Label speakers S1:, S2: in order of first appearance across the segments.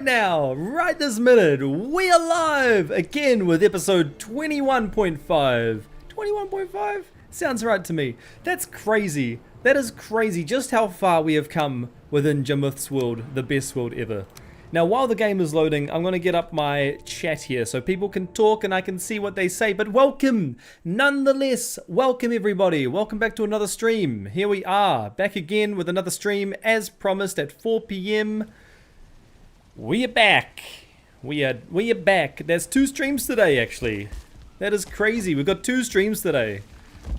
S1: Now, right this minute, we are live again with episode 21.5. 21.5? Sounds right to me. That's crazy. That is crazy just how far we have come within Jammuth's world, the best world ever. Now, while the game is loading, I'm going to get up my chat here so people can talk and I can see what they say. But welcome, nonetheless, welcome everybody. Welcome back to another stream. Here we are, back again with another stream as promised at 4 p.m. We are back. We are back. There's 2 streams today, actually. That is crazy. We've got 2 streams today.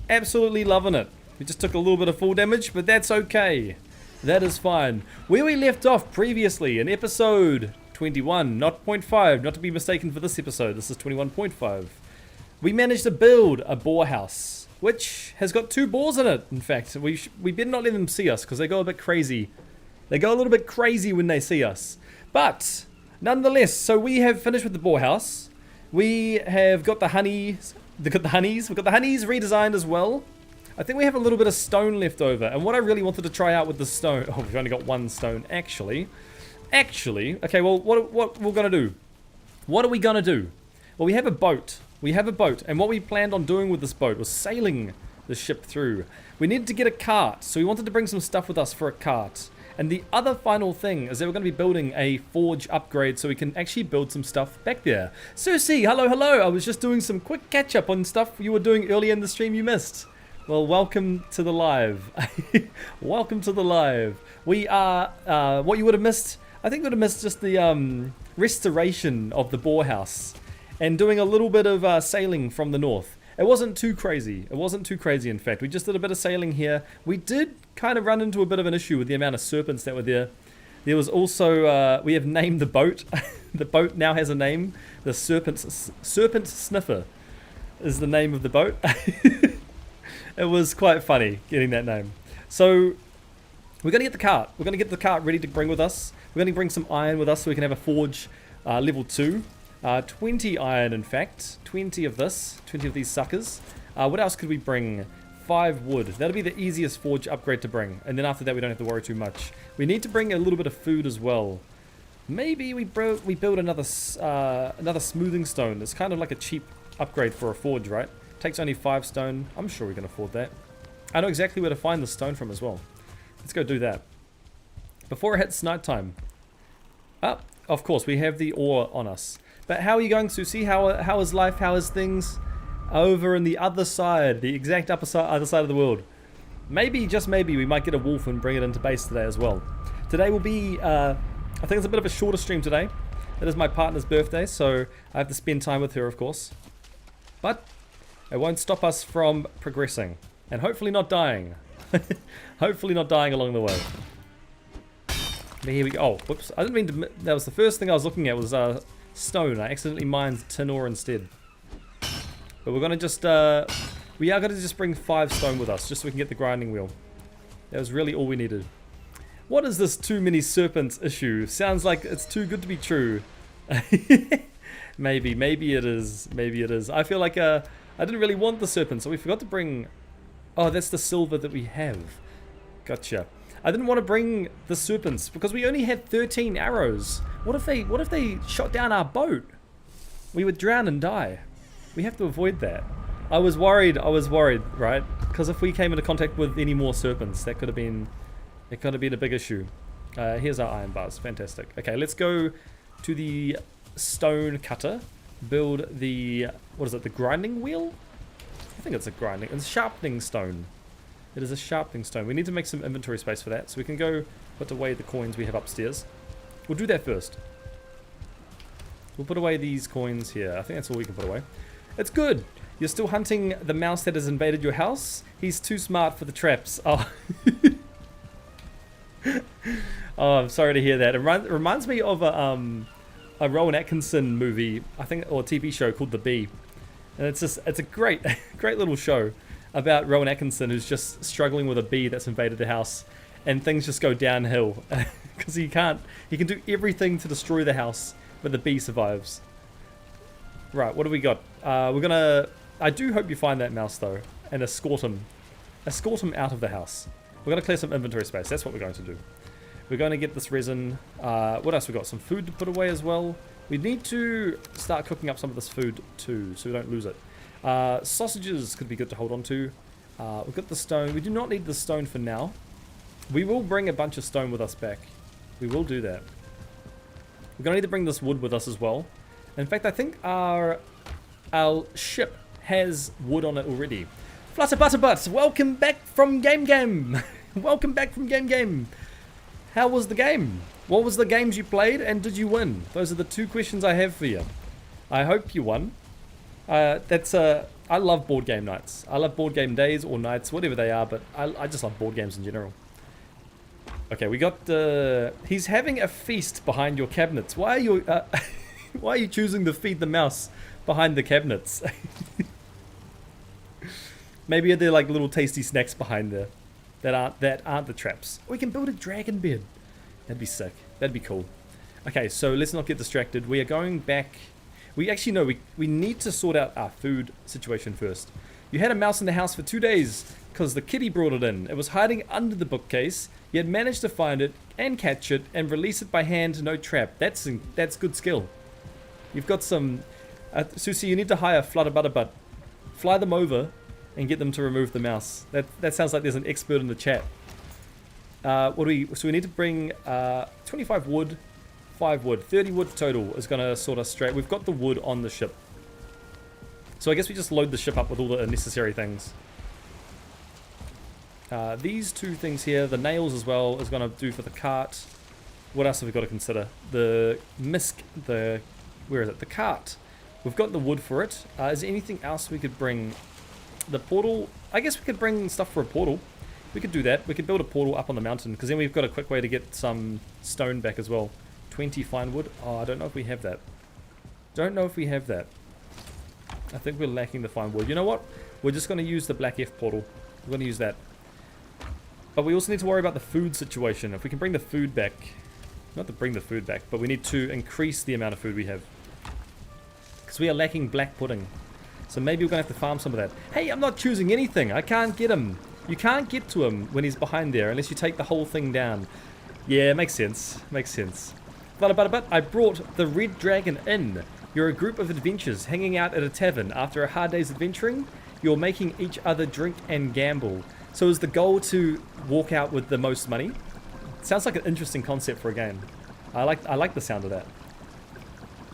S1: Absolutely loving it. We just took a little bit of fall damage, but that's okay. That is fine. Where we left off previously in episode 21, not 0.5, not to be mistaken for this episode. This is 21.5. We managed to build a boar house, which has got 2 boars in it. In fact, we better not let them see us because they go a bit crazy. They go a little bit crazy when they see us. But nonetheless, so we have finished with the boar house. We have got the honeys. We've got the honeys redesigned as well. I think we have a little bit of stone left over. And what I really wanted to try out with the stone... Oh, we've only got 1 stone, actually. Okay, well, what we're going to do? What are we going to do? Well, we have a boat. And what we planned on doing with this boat was sailing the ship through. We needed to get a cart. So we wanted to bring some stuff with us for a cart. And the other final thing is that we're going to be building a forge upgrade so we can actually build some stuff back there. Susie, hello. I was just doing some quick catch up on stuff you were doing earlier in the stream you missed. Well, welcome to the live. Welcome to the live. We are, what you would have missed, I think you would have missed just the restoration of the boar house. And doing a little bit of sailing from the north. It wasn't too crazy. In fact. We just did a bit of sailing here. We did kind of run into a bit of an issue with the amount of serpents that were there. There was also, we have named the boat. The boat now has a name. The Serpent Sniffer is the name of the boat. It was quite funny getting that name. So, we're going to get the cart. We're going to get the cart ready to bring with us. We're going to bring some iron with us so we can have a forge level 2. 20 iron, in fact. 20 of these suckers. What else could we bring? 5 wood. That'll be the easiest forge upgrade to bring. And then after that, we don't have to worry too much. We need to bring a little bit of food as well. Maybe we build another smoothing stone. It's kind of like a cheap upgrade for a forge, right? Takes only 5 stone. I'm sure we can afford that. I know exactly where to find the stone from as well. Let's go do that. Before it hits nighttime. Of course, we have the ore on us. But how are you going, Susie? How is life? How is things over in the other side? The exact other side of the world. Maybe, just maybe, we might get a wolf and bring it into base today as well. Today will be, I think it's a bit of a shorter stream today. It is my partner's birthday, so I have to spend time with her, of course. But it won't stop us from progressing. And hopefully not dying. Hopefully not dying along the way. But here we go. Oh, whoops. I didn't mean to... That was the first thing I was looking at was stone. I accidentally mined tin ore instead. But we're going to just... we are going to just bring 5 stone with us, just so we can get the grinding wheel. That was really all we needed. What is this too many serpents issue? Sounds like it's too good to be true. Maybe it is. Maybe it is. I feel like... I didn't really want the serpent, so we forgot to bring... Oh, that's the silver that we have. Gotcha. I didn't want to bring the serpents because we only had 13 arrows. What if they shot down our boat? We would drown and die. We have to avoid that. I was worried, right? Because if we came into contact with any more serpents, that could have been... It could have been a big issue. Here's our iron bars. Fantastic. Okay, let's go to the stone cutter. Build the, what is it, the grinding wheel? I think it's a sharpening stone. It is a sharpening stone. We need to make some inventory space for that, so we can go put away the coins we have upstairs. We'll do that first. We'll put away these coins here. I think that's all we can put away. It's good. You're still hunting the mouse that has invaded your house? He's too smart for the traps. Oh, oh, I'm sorry to hear that. It reminds me of a Rowan Atkinson movie, I think, or TV show called The Bee. And it's a great little show about Rowan Atkinson who's just struggling with a bee that's invaded the house and things just go downhill because he can do everything to destroy the house, but the bee survives. Right, what do we got? I do hope you find that mouse though and escort him out of the house. We're gonna clear some inventory space. That's what we're going to do. We're going to get this resin. What else we got? Some food to put away as well. We need to start cooking up some of this food too, so we don't lose it. Sausages could be good to hold on to. We've got the stone. We do not need the stone for now. We will bring a bunch of stone with us back. We will do that. We're going to need to bring this wood with us as well. In fact, I think our ship has wood on it already. Flutter Butter Butt, welcome back from Game. Welcome back from Game. How was the game? What was the games you played and did you win? Those are the 2 questions I have for you. I hope you won. I love board game nights. I love board game days or nights, whatever they are, but I just love board games in general. Okay, we got he's having a feast behind your cabinets. Why are you why are you choosing to feed the mouse behind the cabinets? Maybe they're like little tasty snacks behind there that aren't the traps. We can build a dragon bed. That'd be sick. That'd be cool. Okay, so let's not get distracted. We are going back. We actually know we need to sort out our food situation first. You had a mouse in the house for 2 days because the kitty brought it in. It was hiding under the bookcase. You had managed to find it and catch it and release it by hand, no trap. That's good skill. You've got some... Susie, you need to hire Flutter Butter Butt. Fly them over and get them to remove the mouse. That sounds like there's an expert in the chat. So we need to bring 25 wood, 5 wood, 30 wood total is going to sort us straight. We've got the wood on the ship. So I guess we just load the ship up with all the necessary things. These 2 things here, the nails as well, is going to do for the cart. What else have we got to consider? The where is it? The cart. We've got the wood for it. Is there anything else we could bring? The portal. I guess we could bring stuff for a portal. We could do that. We could build a portal up on the mountain because then we've got a quick way to get some stone back as well. 20 fine wood. Oh, I don't know if we have that. Don't know if we have that. I think we're lacking the fine wood. You know what? We're just going to use the black F portal. We're going to use that. But we also need to worry about the food situation. If we can bring the food back, not to bring the food back, but we need to increase the amount of food we have. Because we are lacking black pudding. So maybe we're going to have to farm some of that. Hey, I'm not choosing anything. I can't get him. You can't get to him when he's behind there unless you take the whole thing down. Yeah, makes sense. Makes sense. But I brought the Red Dragon in. You're a group of adventurers hanging out at a tavern. After a hard day's adventuring, you're making each other drink and gamble. So is the goal to walk out with the most money? Sounds like an interesting concept for a game. I like the sound of that.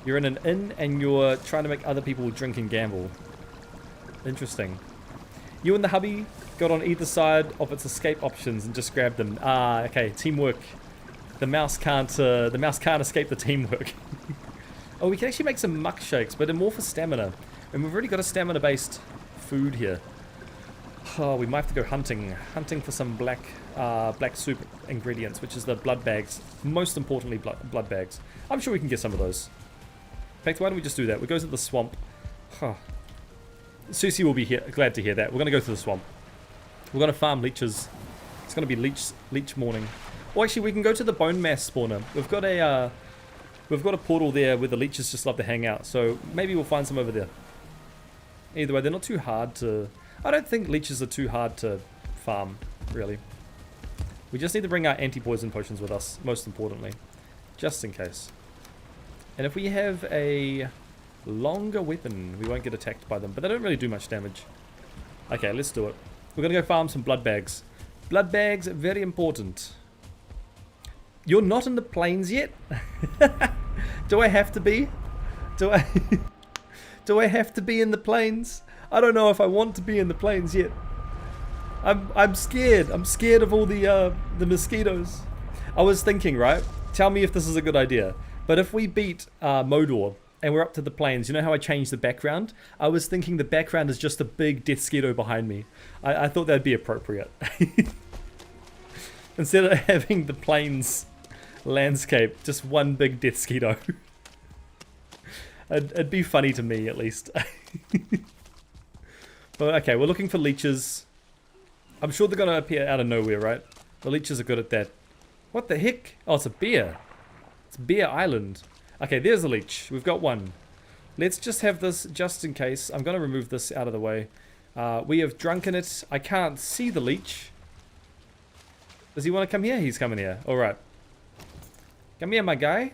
S1: You're in an inn and you're trying to make other people drink and gamble. Interesting. You and the hubby got on either side of its escape options and just grabbed them. Ah, okay, teamwork. The mouse can't escape the teamwork. Oh, we can actually make some muck shakes, but they're more for stamina. And we've already got a stamina-based food here. Oh, we might have to go hunting. Hunting for some black soup ingredients, which is the blood bags. Most importantly, blood bags. I'm sure we can get some of those. In fact, why don't we just do that? We go to the swamp. Huh. Susie will be glad to hear that. We're going to go to the swamp. We're going to farm leeches. It's going to be leech morning. Or actually, we can go to the bone mass spawner. We've got a portal there where the leeches just love to hang out. So maybe we'll find some over there. Either way, they're not too hard to... I don't think leeches are too hard to farm, really. We just need to bring our anti-poison potions with us, most importantly. Just in case. And if we have a longer weapon, we won't get attacked by them. But they don't really do much damage. Okay, let's do it. We're going to go farm some blood bags. Blood bags, very important. You're not in the plains yet? Do I have to be? Do I have to be in the plains? I don't know if I want to be in the plains yet. I'm scared. I'm scared of all the mosquitoes. I was thinking, right? Tell me if this is a good idea. But if we beat Modor and we're up to the plains, you know how I changed the background? I was thinking the background is just a big Deathsquito behind me. I thought that'd be appropriate. Instead of having the plains landscape, just one big Deathsquito. It'd be funny to me, at least. But okay, we're looking for leeches. I'm sure they're going to appear out of nowhere, right? The leeches are good at that. What the heck? Oh, it's a bear. It's Bear Island. Okay, there's a leech. We've got one. Let's just have this just in case. I'm going to remove this out of the way. We have drunken it. I can't see the leech. Does he want to come here? He's coming here. Alright. Come here, my guy.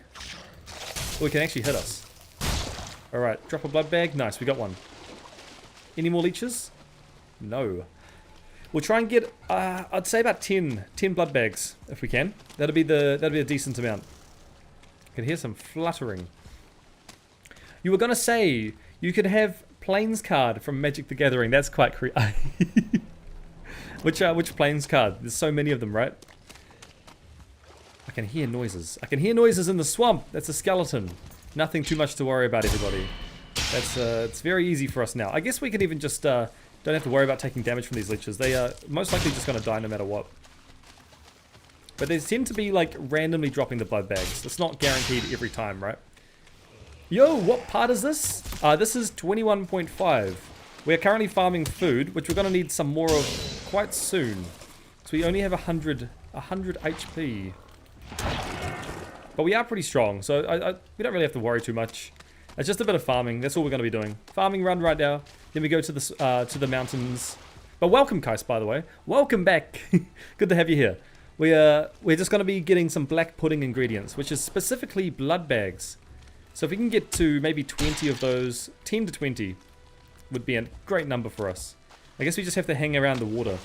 S1: Oh, he can actually hit us. Alright, drop a blood bag. Nice, we got one. Any more leeches? No. We'll try and get, I'd say about 10 blood bags, if we can. That'd be a decent amount. I can hear some fluttering. You were gonna say, you could have Plains card from Magic the Gathering. That's quite Which Plains card? There's so many of them, right? I can hear noises. I can hear noises in the swamp. That's a skeleton. Nothing too much to worry about, everybody. That's it's very easy for us now. I guess we can even just don't have to worry about taking damage from these leeches. They are most likely just going to die no matter what. But they tend to be like randomly dropping the blood bags. It's not guaranteed every time, right? Yo, what part is this? This is 21.5. We're currently farming food, which we're going to need some more of quite soon. So we only have 100 HP. But we are pretty strong, so we don't really have to worry too much. It's just a bit of farming. That's all we're going to be doing. Farming run right now. Then we go to the mountains. But welcome, Kais, by the way. Welcome back. Good to have you here. We're just going to be getting some black pudding ingredients, which is specifically blood bags. So if we can get to maybe 20 of those, 10 to 20 would be a great number for us. I guess we just have to hang around the water.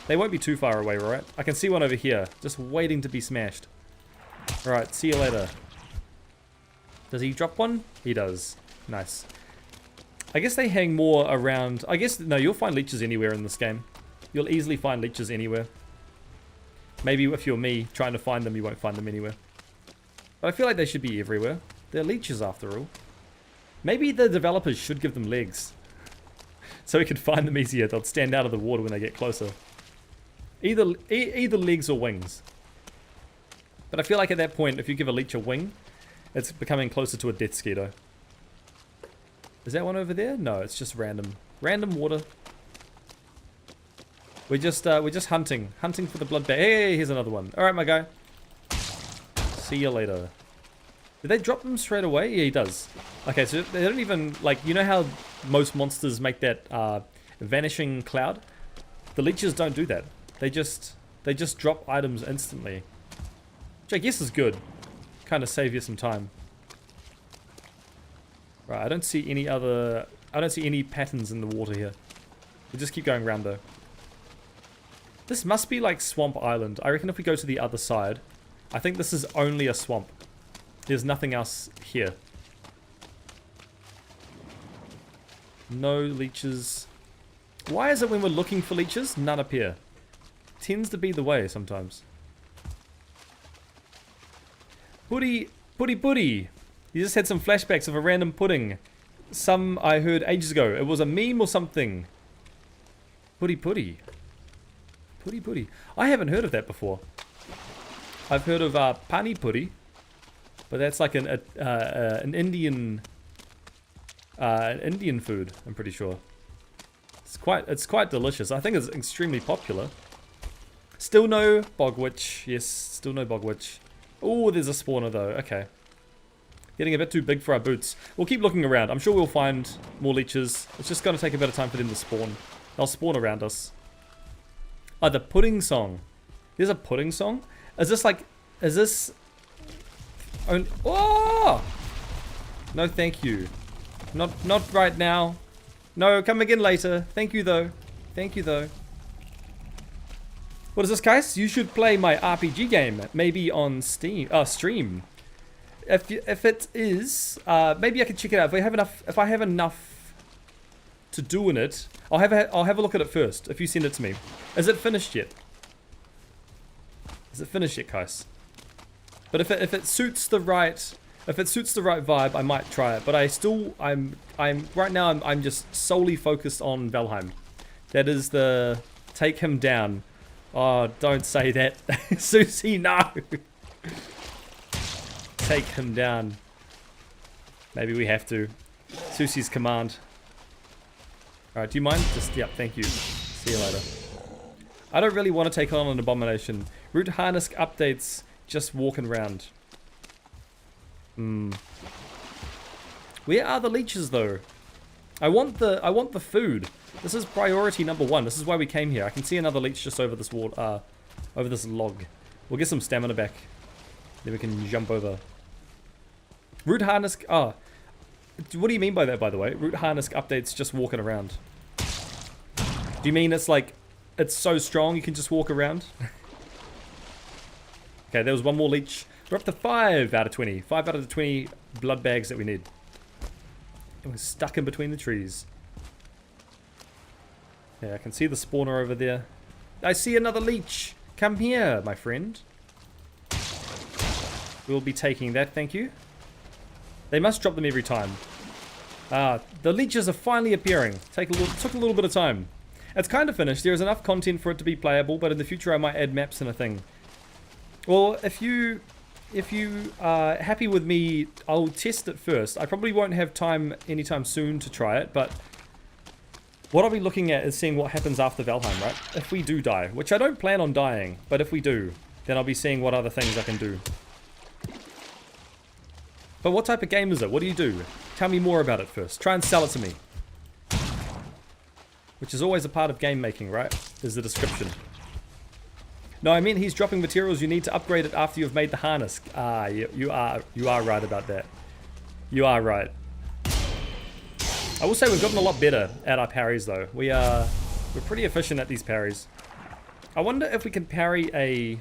S1: They won't be too far away, right? I can see one over here, just waiting to be smashed. Alright, see you later. Does he drop one? He does. Nice. I guess they hang more around... I guess, no, you'll find leeches anywhere in this game. You'll easily find leeches anywhere. Maybe if you're me, trying to find them, you won't find them anywhere. But I feel like they should be everywhere. They're leeches after all. Maybe the developers should give them legs. So we can find them easier. They'll stand out of the water when they get closer. Either legs or wings. But I feel like at that point, if you give a leech a wing, it's becoming closer to a death skeeto. Is that one over there? No, it's just random. Random water. We're just hunting. Hunting for the blood bag. Hey, here's another one. Alright, my guy. See you later. Did they drop them straight away? Yeah, he does. Okay, so they don't even, like, you know how most monsters make that vanishing cloud? The leeches don't do that. They just drop items instantly. Which I guess is good. Kind of save you some time. Right, I don't see any patterns in the water here. We just keep going around though. This must be like Swamp Island. I reckon if we go to the other side, I think this is only a swamp. There's nothing else here. No leeches. Why is it when we're looking for leeches, none appear? Tends to be the way sometimes. Putty. You just had some flashbacks of a random pudding. Some I heard ages ago. It was a meme or something. Putty. I haven't heard of that before. I've heard of pani puri, but that's like an Indian food. I'm pretty sure. It's quite delicious. I think it's extremely popular. Still no bogwitch. Yes, still no bogwitch. Oh, there's a spawner though. Okay. Getting a bit too big for our boots. We'll keep looking around. I'm sure we'll find more leeches. It's just going to take a bit of time for them to spawn. They'll spawn around us. Oh, the pudding song. There's a pudding song? Is this... Oh! No, thank you. Not right now. No, come again later. Thank you, though. Thank you, though. What is this, guys? You should play my RPG game. Maybe on stream. If it is, maybe I can check it out. If I have enough to do in it, I'll have a look at it first. If you send it to me, is it finished yet? Is it finished yet, guys? But if it suits the right vibe, I might try it. But I'm right now I'm just solely focused on Valheim. That is the take him down. Oh, don't say that, Susie. No. Take him down. Maybe we have to. Susie's command. Alright, do you mind? Just, yeah, thank you. See you later. I don't really want to take on an abomination. Root harness updates, just walking around. Where are the leeches though? I want the food. This is priority number 1. This is why we came here. I can see another leech just over this wall, over this log. We'll get some stamina back. Then we can jump over. Root harness. Oh, what do you mean by that, by the way? Root harness updates just walking around. Do you mean it's like it's so strong you can just walk around? Okay, there was one more leech. We're up to 5 out of 20. 5 out of the 20 blood bags that we need. And we're stuck in between the trees. Yeah, I can see the spawner over there. I see another leech. Come here, my friend. We'll be taking that, thank you. They must drop them every time. The leeches are finally appearing. Took a little bit of time. It's kind of finished. There is enough content for it to be playable, but in the future I might add maps and a thing. Well, if you are happy with me, I'll test it first. I probably won't have time anytime soon to try it, but what I'll be looking at is seeing what happens after Valheim, right? If we do die, which I don't plan on dying, but if we do, then I'll be seeing what other things I can do. But what type of game is it? What do you do? Tell me more about it first. Try and sell it to me. Which is always a part of game making, right? Is the description. No, I mean he's dropping materials. You need to upgrade it after you've made the harness. Ah, you are right about that. You are right. I will say we've gotten a lot better at our parries though. We're pretty efficient at these parries. I wonder if we can parry a...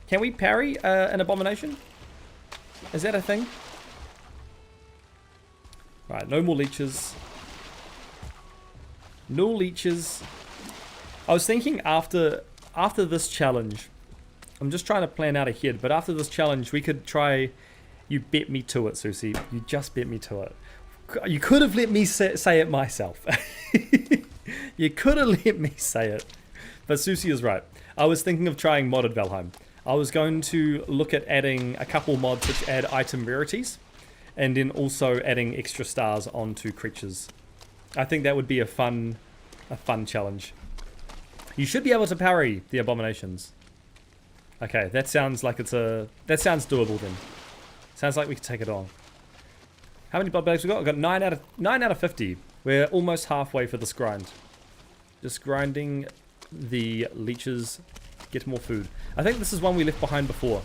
S1: Can we parry an abomination? Is that a thing? Right, no more leeches. No leeches. I was thinking after this challenge, I'm just trying to plan out ahead, but after this challenge we could try... You bet me to it, Susie. You just bet me to it. You could have let me say it myself. You could have let me say it. But Susie is right. I was thinking of trying modded Valheim. I was going to look at adding a couple mods which add item rarities, and then also adding extra stars onto creatures. I think that would be a fun challenge. You should be able to parry the abominations. Okay, that sounds like that sounds doable then. Sounds like we can take it on. How many blood bags we got? We've got 9 out of 50. We're almost halfway for this grind. Just grinding the leeches, get more food. I think this is one we left behind before.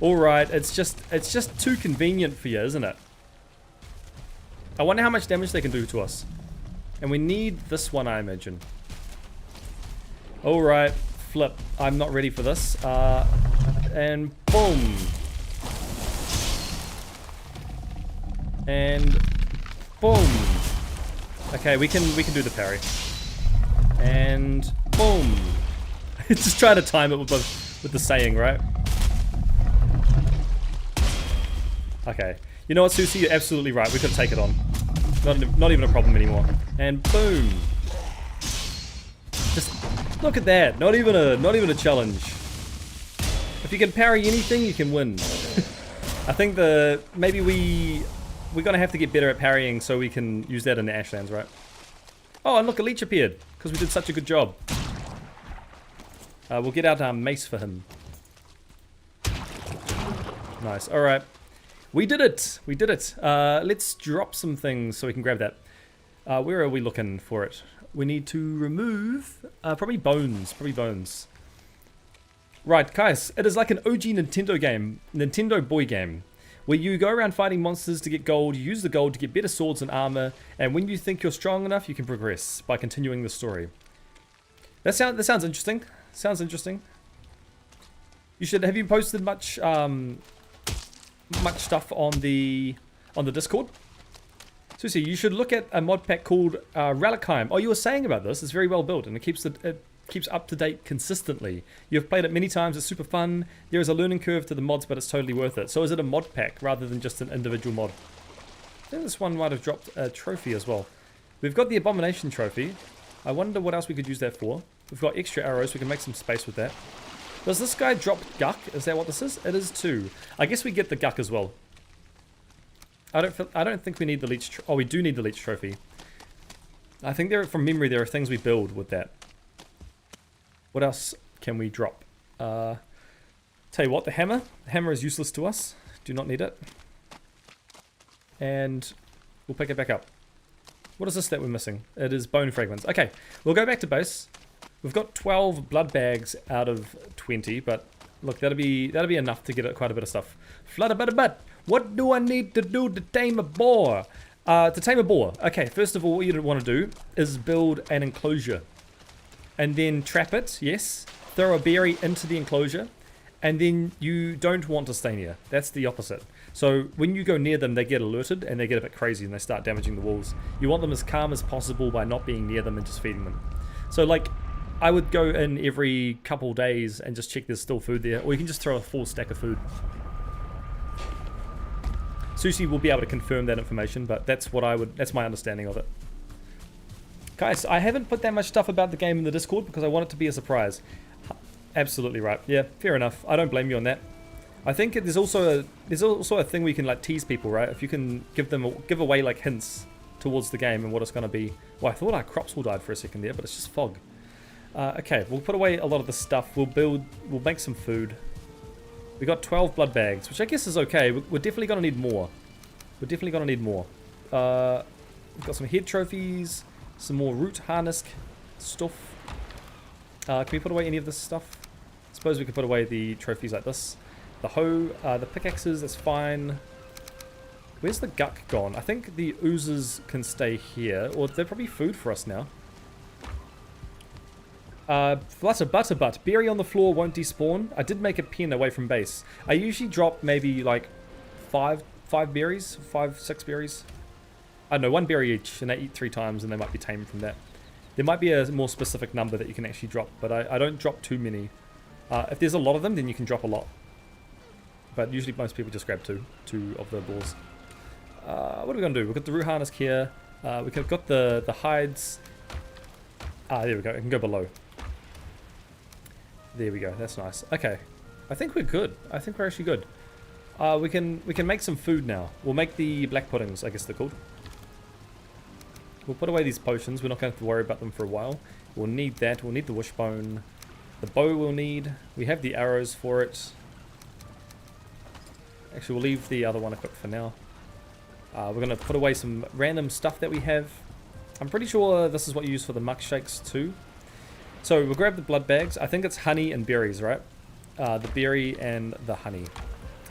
S1: Alright, it's just too convenient for you, isn't it? I wonder how much damage they can do to us. And we need this one, I imagine. Alright, flip. I'm not ready for this. And boom. And boom. Okay, we can do the parry. And boom. Just try to time it with the saying, right? Okay. You know what, Susie? You're absolutely right. We could take it on. Not even a problem anymore. And boom. Just look at that. Not even a challenge. If you can parry anything, you can win. I think maybe we're gonna have to get better at parrying so we can use that in the Ashlands, right? Oh, and look, a leech appeared because we did such a good job. We'll get out our mace for him. Nice. All right. We did it. We did it. Let's drop some things so we can grab that. Where are we looking for it? We need to remove probably bones. Probably bones. Right, guys. It is like an OG Nintendo game, Nintendo Boy game, where you go around fighting monsters to get gold. You use the gold to get better swords and armor, and when you think you're strong enough, you can progress by continuing the story. That sounds interesting. Sounds interesting. Have you posted much stuff on the Discord? Susie, you should look at a mod pack called Valheim. Oh, you were saying about this. It's very well built and it keeps up to date consistently. You've played it many times. It's super fun. There is a learning curve to the mods, but it's totally worth it. So is it a mod pack rather than just an individual mod? I think this one might have dropped a trophy as well. We've got the Abomination trophy. I wonder what else we could use that for. We've got extra arrows. We can make some space with that. Does this guy drop Guck? Is that what this is? It is too. I guess we get the Guck as well. I don't think we need the leech. Oh, we do need the leech trophy. I think from memory there are things we build with that. What else can we drop? Tell you what, the hammer. The hammer is useless to us. Do not need it. And we'll pick it back up. What is this that we're missing? It is bone fragments. Okay, we'll go back to base. We've got 12 blood bags out of 20, but Look, that'll be enough to get quite a bit of stuff. Flutter. What do I need to do to tame a boar? To tame a boar. Okay, first of all, what you want to do is build an enclosure. And then trap it, yes. Throw a berry into the enclosure. And then you don't want to stay near. That's the opposite. So when you go near them, they get alerted and they get a bit crazy and they start damaging the walls. You want them as calm as possible by not being near them and just feeding them. So like, I would go in every couple days and just check there's still food there. Or you can just throw a full stack of food. Sushi will be able to confirm that information, but that's my understanding of it. Guys, I haven't put that much stuff about the game in the Discord because I want it to be a surprise. Absolutely right. Yeah, fair enough. I don't blame you on that. I think there's also a thing where you can like tease people, right? If you can give away like hints towards the game and what it's going to be. Well, I thought our crops all died for a second there, but it's just fog. Okay, we'll put away a lot of the stuff. We'll make some food. We got 12 blood bags, which I guess is okay. We're definitely going to need more. We've got some head trophies, some more root harness stuff. Can we put away any of this stuff? I suppose we could put away the trophies like this. The hoe, the pickaxes, that's fine. Where's the guck gone? I think the oozes can stay here, or they're probably food for us now. Butter. Berry on the floor won't despawn. I did make a pen away from base. I usually drop maybe like five berries, 6 berries. I don't know, 1 berry each, and they eat 3 times, and they might be tamed from that. There might be a more specific number that you can actually drop, but I don't drop too many. If there's a lot of them, then you can drop a lot. But usually most people just grab two of the balls. What are we going to do? We've got the root harness here. We've got the hides. There we go. It can go below. There we go. That's nice. Okay. I think we're good. I think we're actually good. We can make some food now. We'll make the black puddings, I guess they're called. We'll put away these potions. We're not going to have to worry about them for a while. We'll need that. We'll need the wishbone. The bow we'll need. We have the arrows for it. Actually, we'll leave the other one equipped for now. We're going to put away some random stuff that we have. I'm pretty sure this is what you use for the muck shakes too. So we'll grab the blood bags. I think it's honey and berries, right? The berry and the honey.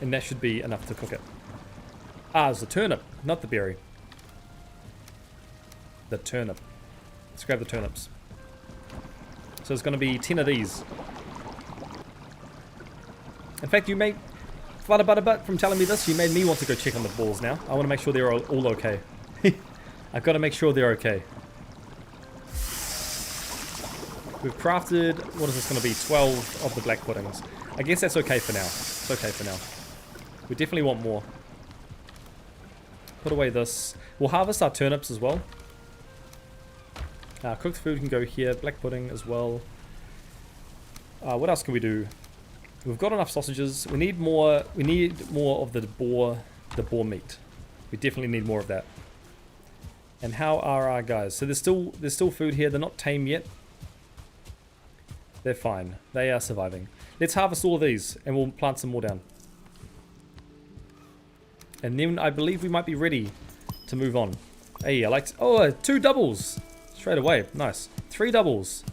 S1: And that should be enough to cook it. It's the turnip, not the berry. The turnip. Let's grab the turnips. So it's going to be 10 of these. In fact, you made... Flutter from telling me this, you made me want to go check on the balls now. I want to make sure they're all okay. I've got to make sure they're okay. We've crafted, what is this going to be, 12 of the black puddings. I guess that's okay for now. It's okay for now. We definitely want more. Put away this. We'll harvest our turnips as well. Cooked food can go here. Black pudding as well. What else can we do? We've got enough sausages. We need more. We need more of the boar meat. We definitely need more of that. And how are our guys? So there's still food here. They're not tame yet. They're fine. They are surviving. Let's harvest all of these and we'll plant some more down. And then I believe we might be ready to move on. Hey, I like... Oh, 2 doubles. Straight away. Nice. 3 doubles.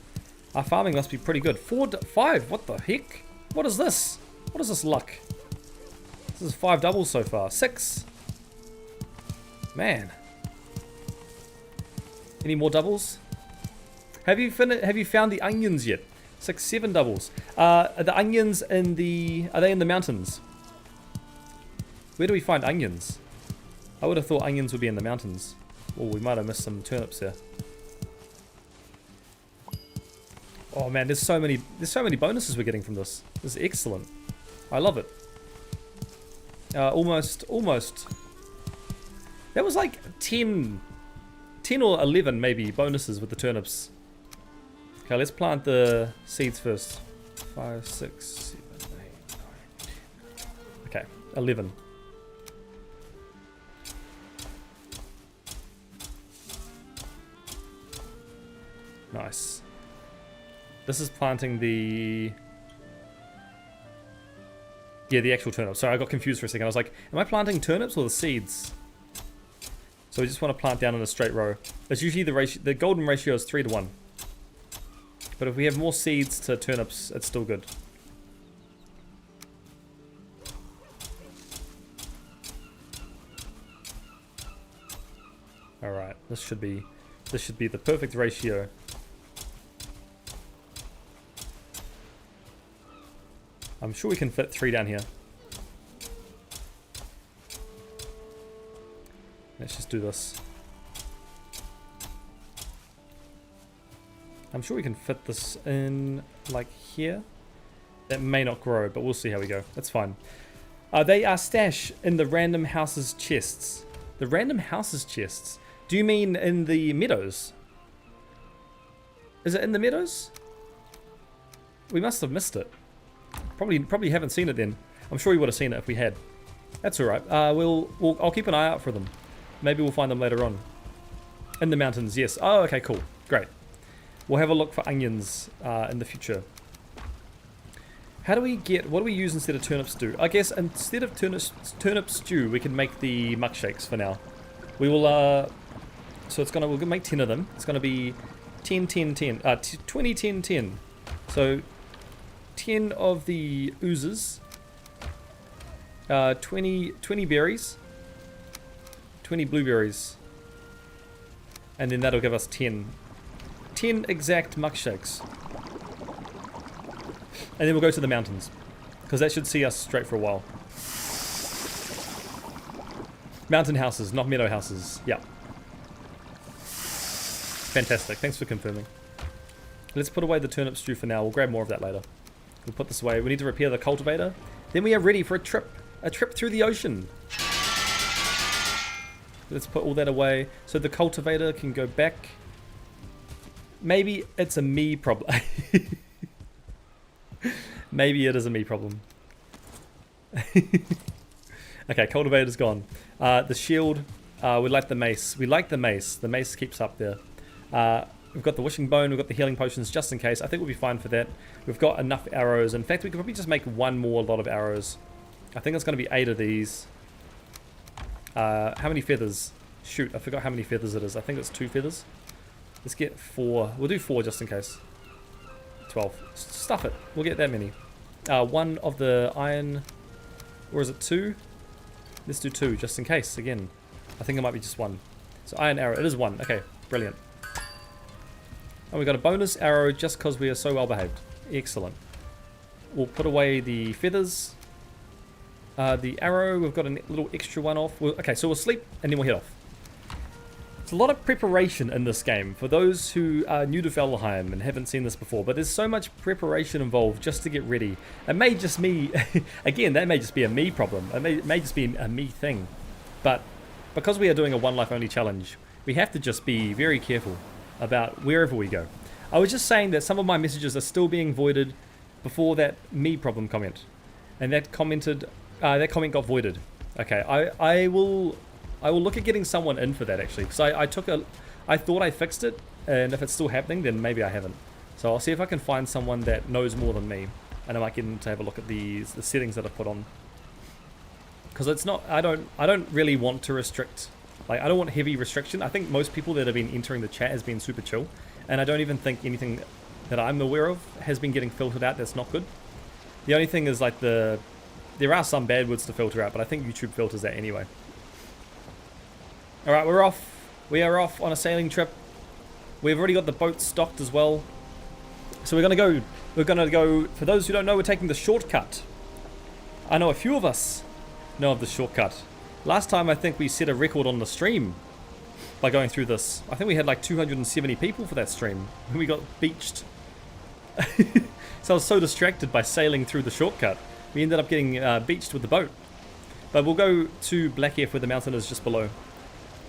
S1: Our farming must be pretty good. 5. What the heck? What is this? What is this luck? This is 5 doubles so far. 6. Man. Any more doubles? Have you found the onions yet? 6, 7 doubles. Are the onions in the... Are they in the mountains? Where do we find onions? I would have thought onions would be in the mountains. Oh, we might have missed some turnips there. Oh man, there's so many bonuses we're getting from this. This is excellent. I love it. Almost. That was like 10 or 11 maybe bonuses with the turnips. Okay, let's plant the seeds first. 5, 6, 7, 8, 9. Okay, 11. Nice. This is planting the... Yeah, the actual turnips. Sorry, I got confused for a second. I was like, am I planting turnips or the seeds? So we just want to plant down in a straight row. It's usually the ratio, the golden ratio is 3 to 1. But if we have more seeds to turnips, it's still good. Alright, this should be the perfect ratio. I'm sure we can fit 3 down here. Let's just do this. I'm sure we can fit this in like here. That may not grow, but we'll see how we go. That's fine. They are stashed in the random houses chests. The random houses chests? Do you mean in the meadows? Is it in the meadows? We must have missed it. Probably haven't seen it then. I'm sure you would have seen it if we had. That's alright. I'll keep an eye out for them. Maybe we'll find them later on. In the mountains, yes. Oh, okay, cool. Great. We'll have a look for onions in the future. What do we use instead of turnip stew? I guess instead of turnip stew, we can make the muck shakes for now. We will, so we'll make 10 of them. It's gonna be 10, 10, 10, 20, 10, 10. So 10 of the oozes, 20 berries, 20 blueberries, and then that'll give us 10 exact muck shakes. And then we'll go to the mountains, because that should see us straight for a while. Mountain houses, not meadow houses. Yeah. Fantastic. Thanks for confirming. Let's put away the turnip stew for now. We'll grab more of that later. We'll put this away. We need to repair the cultivator. Then we are ready for a trip through the ocean. Let's put all that away so the cultivator can go back. Maybe it's a me problem. Maybe it is a me problem. Okay, cultivator's gone. The shield, we like the mace. We like the mace. The mace keeps up there. We've got the wishing bone, we've got the healing potions just in case. I think we'll be fine for that. We've got enough arrows. In fact, we could probably just make one more lot of arrows. I think it's going to be 8 of these. How many feathers? Shoot, I forgot how many feathers it is. I think it's 2 feathers. Let's get 4. We'll do 4 just in case. 12. Stuff it. We'll get that many. 1 of the iron. Or is it 2? Let's do 2 just in case again. I think it might be just 1. So iron arrow. It is 1. Okay, brilliant. And we got a bonus arrow just because we are so well behaved. Excellent. We'll put away the feathers. The arrow, we've got a little extra one off. Okay, so we'll sleep and then we'll head off. It's a lot of preparation in this game for those who are new to Valheim and haven't seen this before, but there's so much preparation involved just to get ready. It may just me, again, that may just be a me problem. It may just be a me thing. But because we are doing a one life only challenge, we have to just be very careful about wherever we go. I was just saying that some of my messages are still being voided before that me problem comment. And that comment got voided. Okay, I will look at getting someone in for that actually, because I thought I fixed it, and if it's still happening, then maybe I haven't. So I'll see if I can find someone that knows more than me, and I might get them to have a look at the settings that I put on. Because it's not, I don't really want to restrict, like I don't want heavy restriction. I think most people that have been entering the chat has been super chill, and I don't even think anything that I'm aware of has been getting filtered out that's not good. The only thing is like there are some bad words to filter out, but I think YouTube filters that anyway. Alright, we're off. We are off on a sailing trip. We've already got the boat stocked as well. So we're gonna go, for those who don't know, we're taking the shortcut. I know a few of us know of the shortcut. Last time I think we set a record on the stream by going through this. I think we had like 270 people for that stream. We got beached. So I was so distracted by sailing through the shortcut. We ended up getting beached with the boat. But we'll go to Black F where the mountain is just below.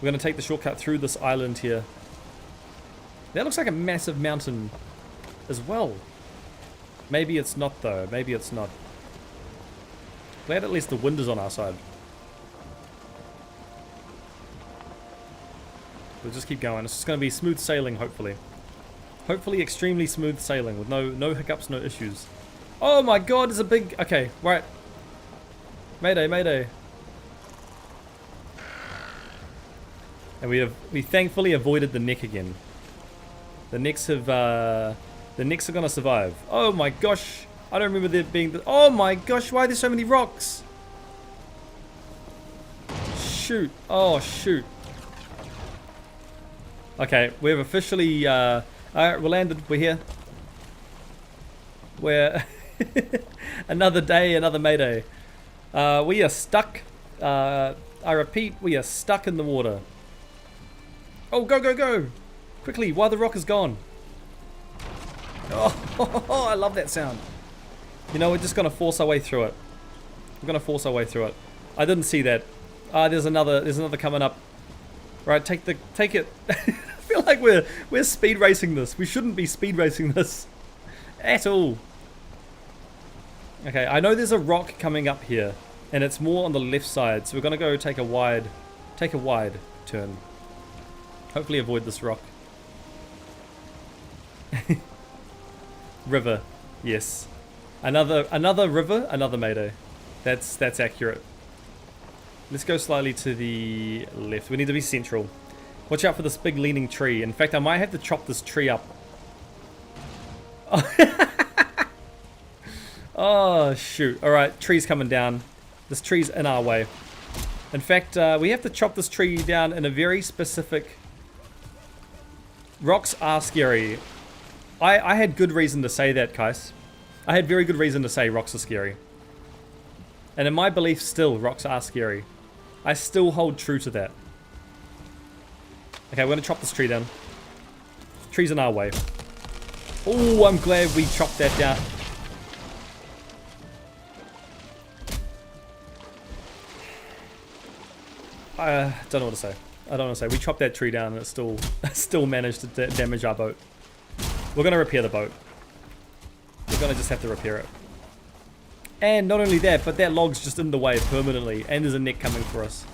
S1: We're going to take the shortcut through this island here. That looks like a massive mountain as well. Maybe it's not though. Maybe it's not. Glad at least the wind is on our side. We'll just keep going. It's just going to be smooth sailing, hopefully. Hopefully extremely smooth sailing with no hiccups, no issues. Oh my god, there's a big... Okay, right. Mayday, mayday. And we thankfully avoided the neck again. The necks are gonna survive. Oh my gosh. I don't remember there being... Oh my gosh, why are there so many rocks? Shoot. Oh, shoot. Okay, we've officially, alright, we're landed, we're here. We're, another day, another Mayday. We are stuck, I repeat, we are stuck in the water. Oh, go, go, go! Quickly, while the rock is gone. Oh, I love that sound. You know, we're just gonna force our way through it. We're gonna force our way through it. I didn't see that. There's another coming up. Right, take it. I feel like we're speed racing this. We shouldn't be speed racing this at all. Okay, I know there's a rock coming up here, and it's more on the left side, so we're gonna go take a wide turn. Hopefully avoid this rock. River, yes. Another river, another Mayday. That's accurate. Let's go slightly to the left. We need to be central. Watch out for this big leaning tree. In fact, I might have to chop this tree up. Oh, shoot. Alright, tree's coming down. This tree's in our way. In fact, we have to chop this tree down in a very specific... Rocks are scary. I had good reason to say that, Kais. I had very good reason to say rocks are scary. And in my belief still, rocks are scary. I still hold true to that. Okay, we're gonna chop this tree down. Tree's in our way. Oh, I'm glad we chopped that down. I don't know what to say. I don't know what to say. We chopped that tree down and it still managed to damage our boat. We're gonna repair the boat. We're gonna just have to repair it. And not only that, but that log's just in the way permanently. And there's a neck coming for us.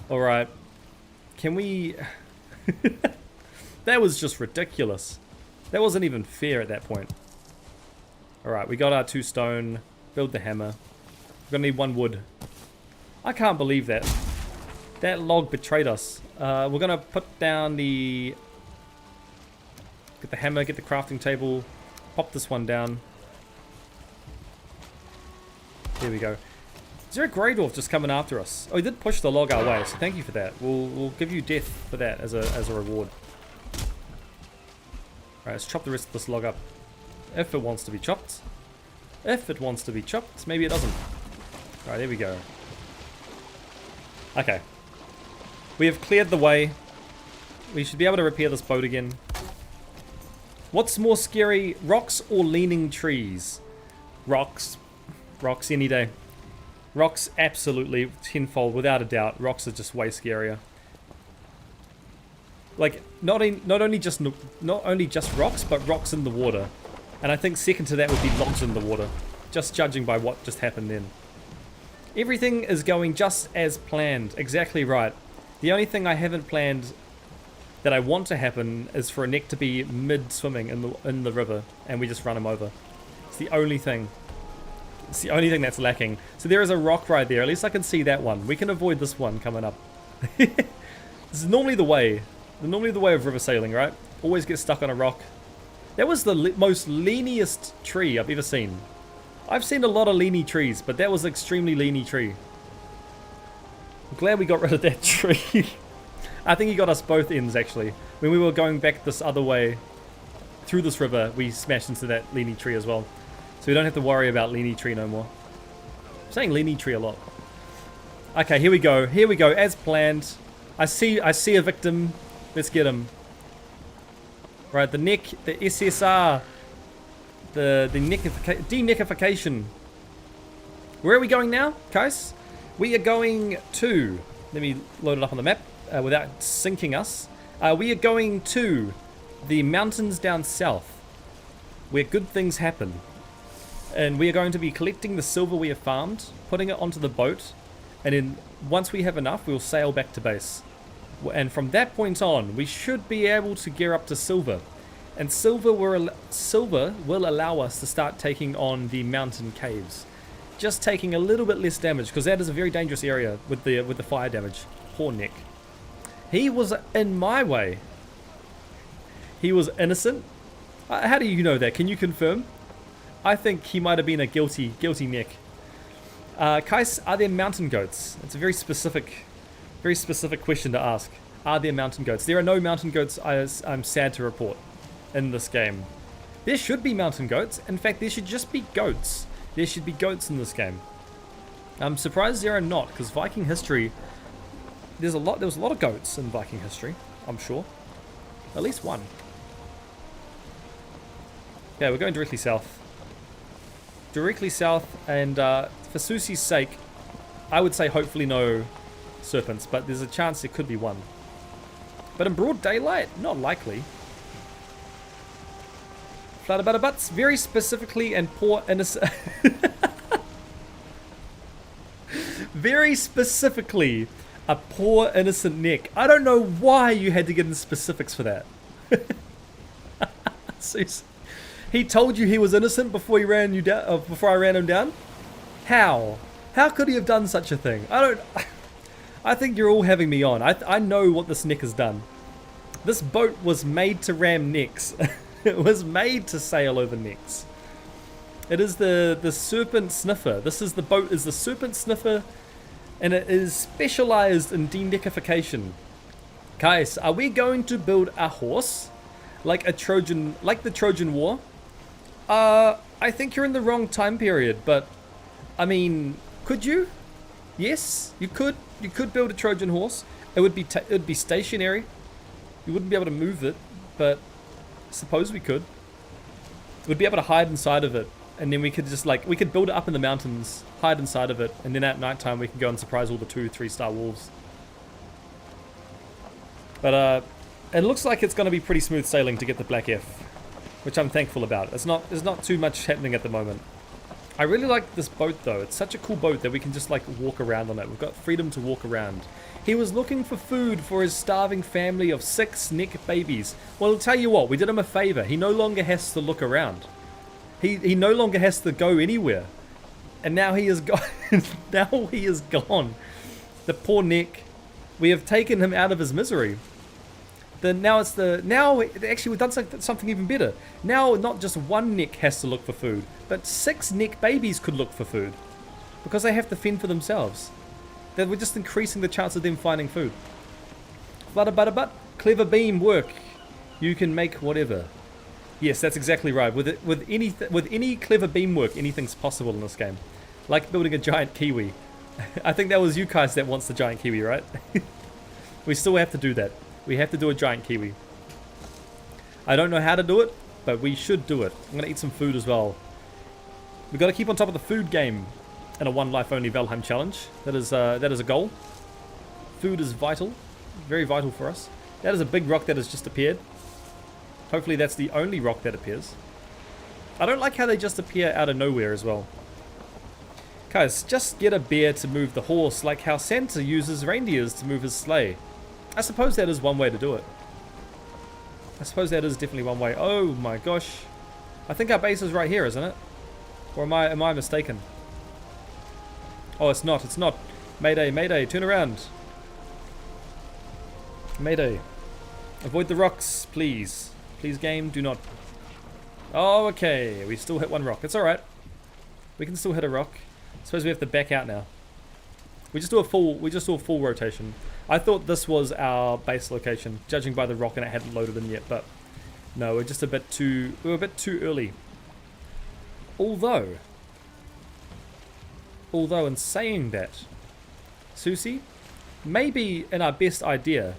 S1: Alright. Can we... That was just ridiculous. That wasn't even fair at that point. Alright, we got our 2 stone. Build the hammer. We're gonna need 1 wood. I can't believe that. That log betrayed us. We're gonna put down the... Get the hammer, get the crafting table. Pop this one down. There we go. Is there a grey dwarf just coming after us? Oh, he did push the log our way, so thank you for that. We'll give you death for that as a reward. Alright, let's chop the rest of this log up. If it wants to be chopped. If it wants to be chopped. Maybe it doesn't. Alright, there we go. Okay. We have cleared the way. We should be able to repair this boat again. What's more scary, rocks or leaning trees? Rocks. Rocks any day. Rocks absolutely tenfold, without a doubt. Rocks are just way scarier. Like not only just rocks, but rocks in the water. And I think second to that would be logs in the water. Just judging by what just happened then. Everything is going just as planned. Exactly right. The only thing I haven't planned that I want to happen is for a neck to be mid-swimming in the river, and we just run him over. It's the only thing. It's the only thing that's lacking. So there is a rock right there. At least I can see that one. We can avoid this one coming up. This is normally the way. Normally the way of river sailing, right? Always get stuck on a rock. That was the most leaniest tree I've ever seen. I've seen a lot of leany trees, but that was an extremely leany tree. I'm glad we got rid of that tree. I think he got us both ends, actually. When we were going back this other way, through this river, we smashed into that leany tree as well. So we don't have to worry about leany tree no more. I'm saying leany tree a lot. Okay, here we go. Here we go, as planned. I see a victim. Let's get him. Right, the neck, the SSR. The deneckification. Where are we going now, Kais? We are going to... Let me load it up on the map without sinking us. We are going to the mountains down south, where good things happen. And we are going to be collecting the silver we have farmed, putting it onto the boat, and then once we have enough, we'll sail back to base. And from that point on, we should be able to gear up to silver. And silver will allow us to start taking on the mountain caves. Just taking a little bit less damage, because that is a very dangerous area with the fire damage. Poor Nick. He was in my way. He was innocent. How do you know that? Can you confirm? I think he might have been a guilty Nick. Kais, are there mountain goats? It's a very specific question to ask. Are there mountain goats? There are no mountain goats, I'm sad to report, in this game. There should be mountain goats. In fact, there should just be goats. There should be goats in this game. I'm surprised there are not, because Viking history, there was a lot of goats in Viking history, I'm sure. At least one. Yeah, we're going directly south. Directly south, and for Susie's sake, I would say hopefully no serpents, but there's a chance there could be one. But in broad daylight, not likely. Flutterbutterbutts, very specifically, and poor innocent... very specifically, a poor innocent neck. I don't know why you had to get in specifics for that. He told you he was innocent before he ran you down. Before I ran him down. How? How could he have done such a thing? I think you're all having me on. I know what this neck has done. This boat was made to ram necks. It was made to sail over necks. It is the serpent sniffer. The boat is the serpent sniffer, and it is specialized in deneckification. Guys, are we going to build a horse like the Trojan War? I think you're in the wrong time period, but I mean, could you? Yes, you could. You could build a Trojan horse. It would be stationary. You wouldn't be able to move it, but I suppose we could. We'd be able to hide inside of it, and then we could just we could build it up in the mountains, hide inside of it, and then at nighttime we can go and surprise all the 2-3-star wolves. But it looks like it's going to be pretty smooth sailing to get the Black F, which I'm thankful about. There's not too much happening at the moment. I really like this boat though. It's such a cool boat that we can just walk around on it. We've got freedom to walk around. He was looking for food for his starving family of 6 neck babies. Well, I'll tell you what, we did him a favor. He no longer has to look around. He no longer has to go anywhere. And now he is gone. Now he is gone. The poor neck. We have taken him out of his misery. Now actually we've done something even better. Now not just one neck has to look for food, but 6 neck babies could look for food, because they have to fend for themselves. That we're just increasing the chance of them finding food. Flutterbutterbutt, clever beam work. You can make whatever. Yes, that's exactly right. With any clever beam work, anything's possible in this game. Like building a giant kiwi. I think that was you guys that wants the giant kiwi, right? We still have to do that. We have to do a giant kiwi. I don't know how to do it, but we should do it. I'm going to eat some food as well. We've got to keep on top of the food game in a one life only Valheim challenge. That is a goal. Food is vital. Very vital for us. That is a big rock that has just appeared. Hopefully that's the only rock that appears. I don't like how they just appear out of nowhere as well. Guys, just get a bear to move the horse, like how Santa uses reindeers to move his sleigh. I suppose that is one way to do it. I suppose that is definitely one way. Oh my gosh. I think our base is right here, isn't it? Or am I mistaken? Oh, it's not. It's not. Mayday, mayday, turn around. Mayday. Avoid the rocks, please. Please, game, do not. Oh, okay. We still hit one rock. It's alright. We can still hit a rock. I suppose we have to back out now. We just do a full rotation. I thought this was our base location, judging by the rock, and it hadn't loaded in yet, but no, we're just a bit too early. Although in saying that, Susie, maybe in our best idea,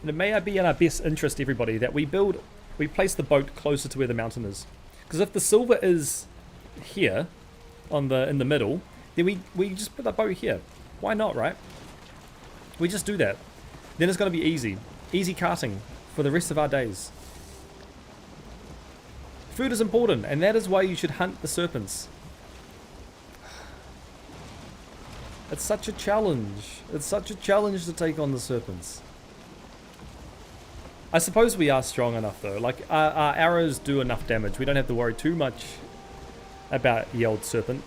S1: and it may be in our best interest, everybody, that we place the boat closer to where the mountain is. Because if the silver is here, in the middle, then we just put the boat here. Why not, right? We just do that. Then it's going to be easy. Easy carting for the rest of our days. Food is important, and that is why you should hunt the serpents. It's such a challenge. It's such a challenge to take on the serpents. I suppose we are strong enough though. Like, our arrows do enough damage. We don't have to worry too much about the old serpent.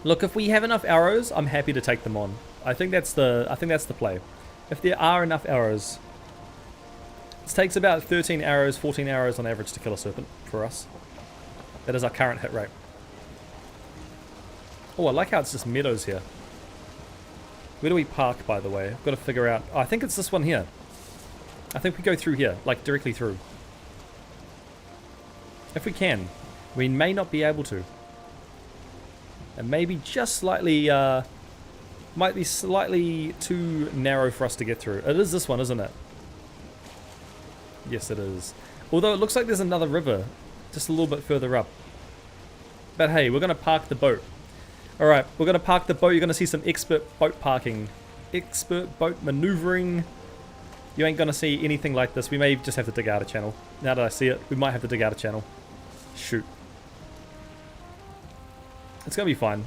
S1: Look, if we have enough arrows, I'm happy to take them on. I think that's the play. If there are enough arrows. It takes about 13 arrows, 14 arrows on average to kill a serpent for us. That is our current hit rate. Oh, I like how it's just meadows here. Where do we park, by the way? I've got to figure out... Oh, I think it's this one here. I think we go through here, like directly through. If we can. We may not be able to. And maybe just slightly, might be slightly too narrow for us to get through. It is this one, isn't it? Yes, it is. Although it looks like there's another river just a little bit further up. But hey, we're going to park the boat. Alright, we're going to park the boat. You're going to see some expert boat parking. Expert boat maneuvering. You ain't going to see anything like this. We may just have to dig out a channel. Now that I see it, we might have to dig out a channel. Shoot. It's going to be fine.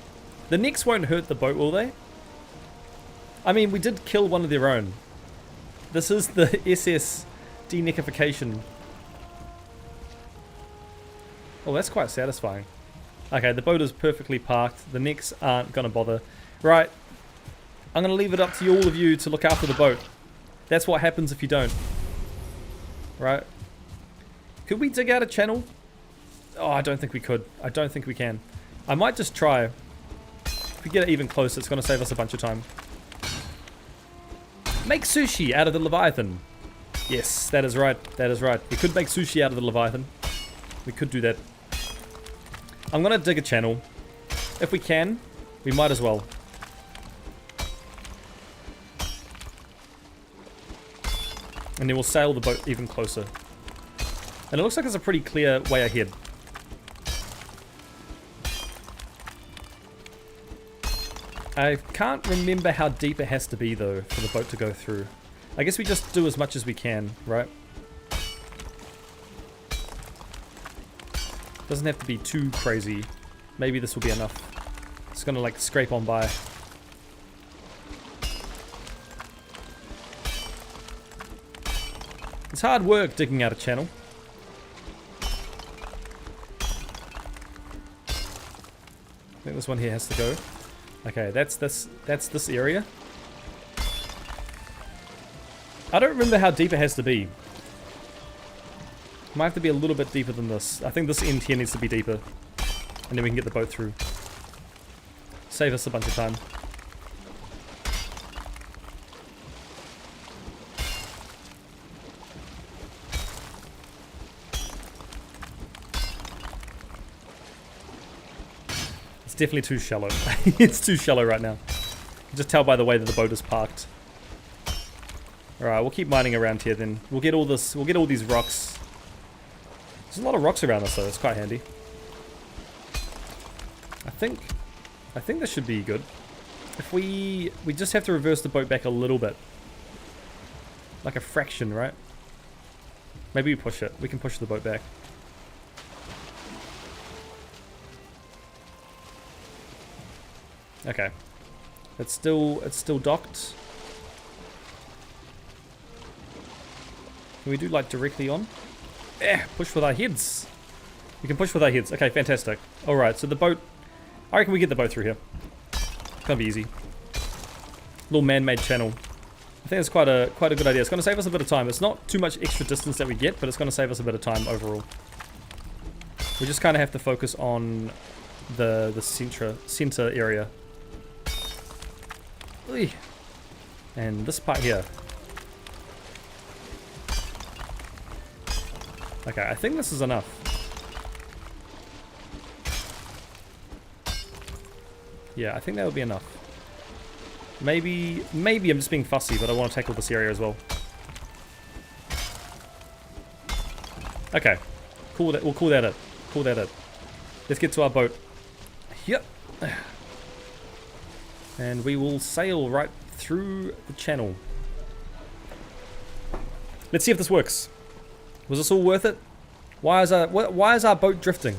S1: The necks won't hurt the boat, will they? I mean, we did kill one of their own. This is the SS deneckification. Oh, that's quite satisfying. Okay, the boat is perfectly parked. The necks aren't going to bother. Right. I'm going to leave it up to all of you to look after the boat. That's what happens if you don't. Right. Could we dig out a channel? Oh, I don't think we could. I don't think we can. I might just try. If we get it even closer, it's going to save us a bunch of time. Make sushi out of the Leviathan. Yes, that is right. That is right. We could make sushi out of the Leviathan. We could do that. I'm going to dig a channel. If we can, we might as well. And then we'll sail the boat even closer. And it looks like it's a pretty clear way ahead. I can't remember how deep it has to be though for the boat to go through. I guess we just do as much as we can, right? Doesn't have to be too crazy. Maybe this will be enough. It's gonna like scrape on by. It's hard work digging out a channel. I think this one here has to go. Okay, that's this area. I don't remember how deep it has to be. Might have to be a little bit deeper than this. I think this end here needs to be deeper. And then we can get the boat through. Save us a bunch of time. It's definitely too shallow. It's too shallow right now. You can just tell by the way that the boat is parked. Alright, we'll keep mining around here then. We'll get all this, we'll get all these rocks. There's a lot of rocks around us though, it's quite handy. I think this should be good. If we just have to reverse the boat back a little bit. Like a fraction, right? Maybe we push it. We can push the boat back. Okay. It's still docked. Can we do like directly on? Push with our heads. We can push with our heads. Okay, fantastic. Alright, so the boat... I reckon we get the boat through here. It's gonna be easy. Little man-made channel. I think it's quite a good idea. It's gonna save us a bit of time. It's not too much extra distance that we get, but it's gonna save us a bit of time overall. We just kind of have to focus on the center area. Oy. And this part here. Okay, I think this is enough. Yeah, I think that would be enough. Maybe I'm just being fussy, but I want to tackle this area as well. Okay, cool. We'll call that it. Call that it. Let's get to our boat. Yep. And we will sail right through the channel. Let's see if this works. Was this all worth it? Why is our boat drifting?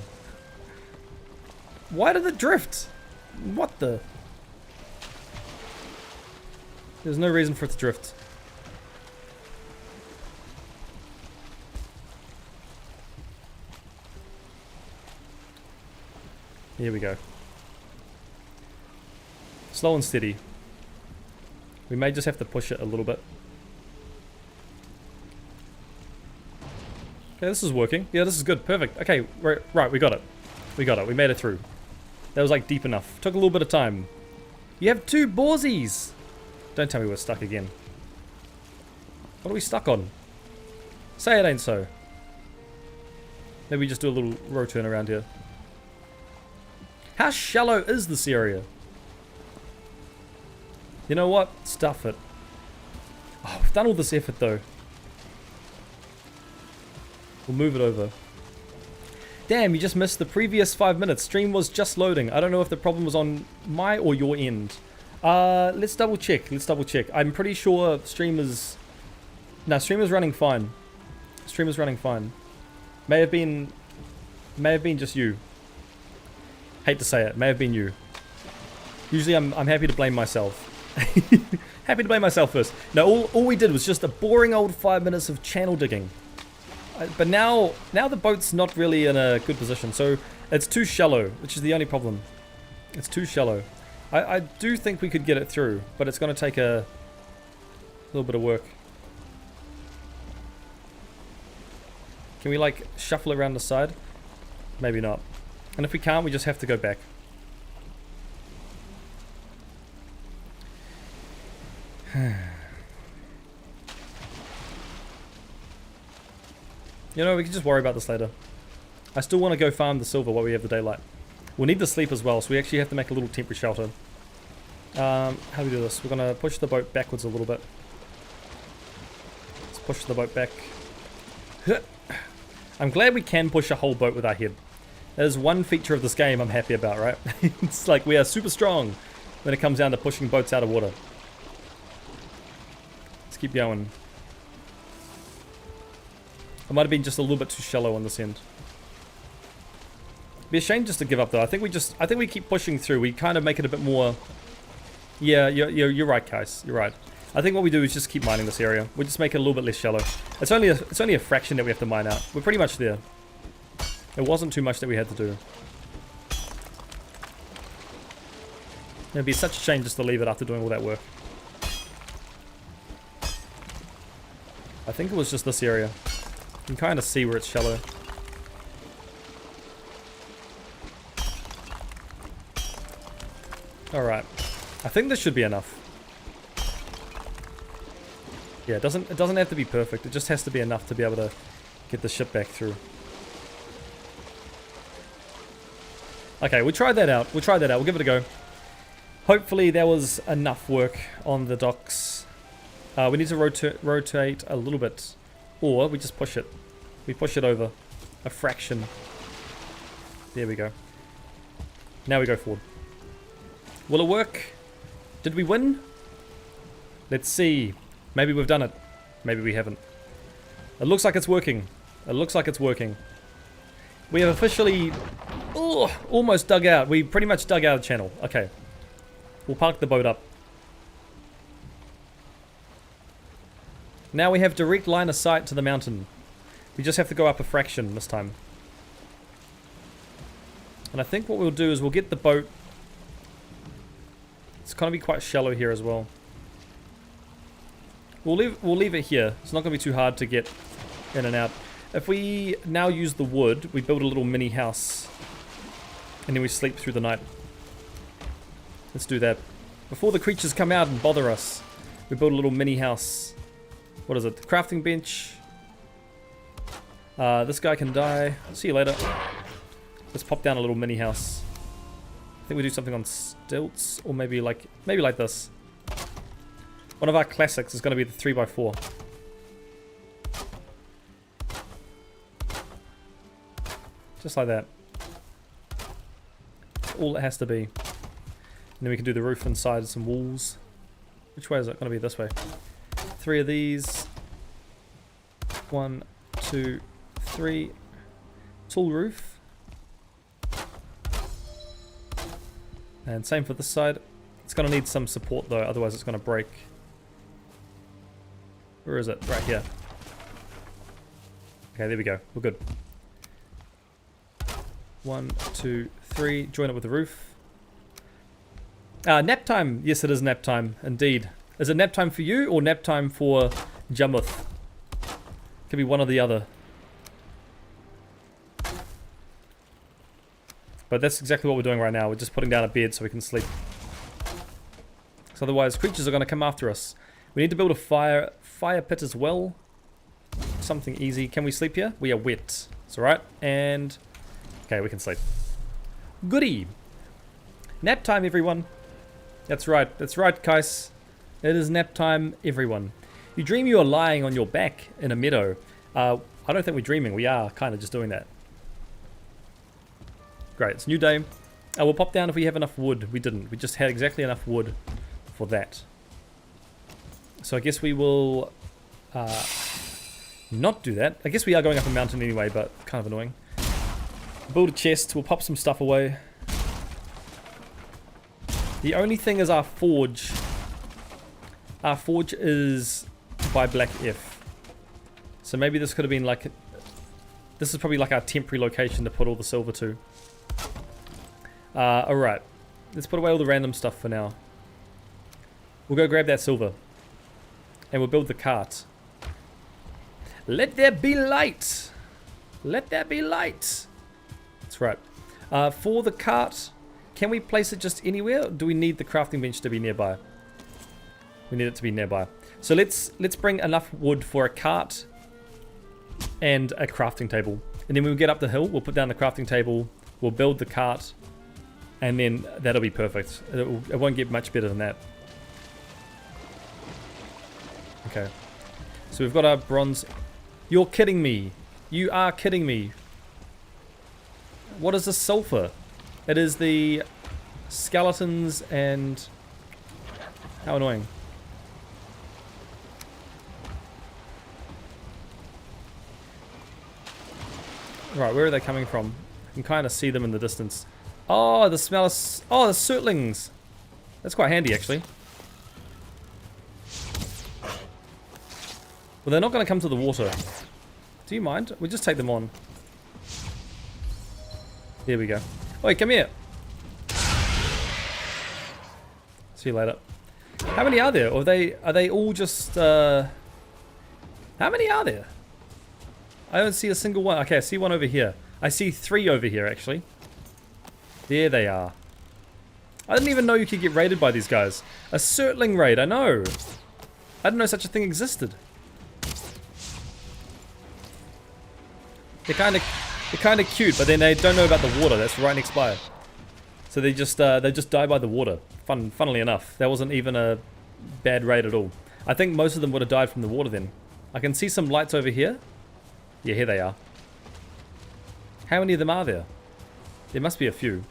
S1: Why did it drift? What the? There's no reason for it to drift. Here we go. Slow and steady. We may just have to push it a little bit. Okay, this is working. Yeah, this is good. Perfect. Okay, right, we got it. We got it. We made it through. That was like deep enough. Took a little bit of time. You have two Borsies! Don't tell me we're stuck again. What are we stuck on? Say it ain't so. Maybe we just do a little row turn around here. How shallow is this area? You know what? Stuff it. Oh, we've done all this effort though. We'll move it over. Damn, you just missed the previous 5 minutes. Stream was just loading. I don't know if the problem was on my or your end. Let's double check. Let's double check. I'm pretty sure stream is... No, stream is running fine. Stream is running fine. May have been just you. Hate to say it. May have been you. Usually I'm happy to blame myself. Happy to blame myself first. No, all we did was just a boring old 5 minutes of channel digging. But now the boat's not really in a good position, so it's too shallow, which is the only problem. It's too shallow. I do think we could get it through, but it's going to take a little bit of work. Can we like shuffle around the side? Maybe not. And if we can't, we just have to go back. You know, we can just worry about this later. I still want to go farm the silver while we have the daylight. We'll need the sleep as well, so we actually have to make a little temporary shelter. How do we do this? We're going to push the boat backwards a little bit. Let's push the boat back. I'm glad we can push a whole boat with our head. That is one feature of this game I'm happy about, right? It's like we are super strong when it comes down to pushing boats out of water. Let's keep going. I might have been just a little bit too shallow on this end. Be a shame just to give up though. I think we keep pushing through. We kind of make it a bit more. Yeah, you're right, guys. You're right. I think what we do is just keep mining this area. We just make it a little bit less shallow. It's only a fraction that we have to mine out. We're pretty much there. It wasn't too much that we had to do. It'd be such a shame just to leave it after doing all that work. I think it was just this area. You can kind of see where it's shallow. Alright. I think this should be enough. Yeah, it doesn't have to be perfect. It just has to be enough to be able to get the ship back through. Okay, we'll try that out. We'll try that out. We'll give it a go. Hopefully there was enough work on the docks. We need to rotate a little bit. Or we just push it. We push it over a fraction. There we go. Now we go forward. Will it work? Did we win? Let's see. Maybe we've done it. Maybe we haven't. It looks like it's working. It looks like it's working. We have officially almost dug out. We pretty much dug out a channel. Okay. We'll park the boat up. Now we have direct line of sight to the mountain. We just have to go up a fraction this time. And I think what we'll do is we'll get the boat. It's going to be quite shallow here as well. We'll leave it here. It's not going to be too hard to get in and out. If we now use the wood, we build a little mini house. And then we sleep through the night. Let's do that. Before the creatures come out and bother us, we build a little mini house. What is it? The crafting bench. This guy can die. See you later. Let's pop down a little mini house. I think we do something on stilts, or maybe like this. One of our classics is going to be the 3x4. Just like that. That's all it has to be. And then we can do the roof inside some walls. Which way is it going to be? This way. 3 of these. 1, 2, 3. Tall roof. And same for this side. It's going to need some support though, otherwise it's going to break. Where is it? Right here. Okay, there we go. We're good. 1, 2, 3. Join it with the roof. Nap time. Yes, it is nap time. Indeed. Is it nap time for you or nap time for Jamuth? Could be one or the other. But that's exactly what we're doing right now. We're just putting down a bed so we can sleep. because otherwise creatures are going to come after us. We need to build a fire pit as well. Something easy. Can we sleep here? We are wet. It's alright. And okay, we can sleep. Goody. Nap time, everyone. That's right. That's right, Kais. It is nap time, everyone. You dream you are lying on your back in a meadow. I don't think we're dreaming. We are kind of just doing that. Great. It's a new day. We'll pop down if we have enough wood. We didn't. We just had exactly enough wood for that. So I guess we will not do that. I guess we are going up a mountain anyway, but kind of annoying. Build a chest. We'll pop some stuff away. The only thing is our forge. Our forge is by Black F. So maybe this could have been like... This is probably like our temporary location to put all the silver to. Alright. Let's put away all the random stuff for now. We'll go grab that silver. And we'll build the cart. Let there be light! Let there be light! That's right. For the cart, can we place it just anywhere? Or do we need the crafting bench to be nearby? We need it to be nearby. So let's bring enough wood for a cart and a crafting table. And then when we get up the hill, we'll put down the crafting table, we'll build the cart, and then that'll be perfect. It won't get much better than that. Okay. So we've got our bronze. You're kidding me. You are kidding me. What is this sulfur? It is the skeletons and... How annoying. Right, where are they coming from? I can kind of see them in the distance. Oh, the smell is... Oh, the surtlings. That's quite handy, actually. Well, they're not going to come to the water. Do you mind? We'll just take them on. There we go. Oi, come here. See you later. How many are there? Or are they all just... How many are there? I don't see a single one. Okay, I see one over here. I see 3 over here, actually. There they are. I didn't even know you could get raided by these guys. A surtling raid, I know. I didn't know such a thing existed. They're kind of cute, but then they don't know about the water that's right next by it. So they just die by the water. Funnily enough, that wasn't even a bad raid at all. I think most of them would have died from the water then. I can see some lights over here. Yeah, here they are. How many of them are there? There must be a few.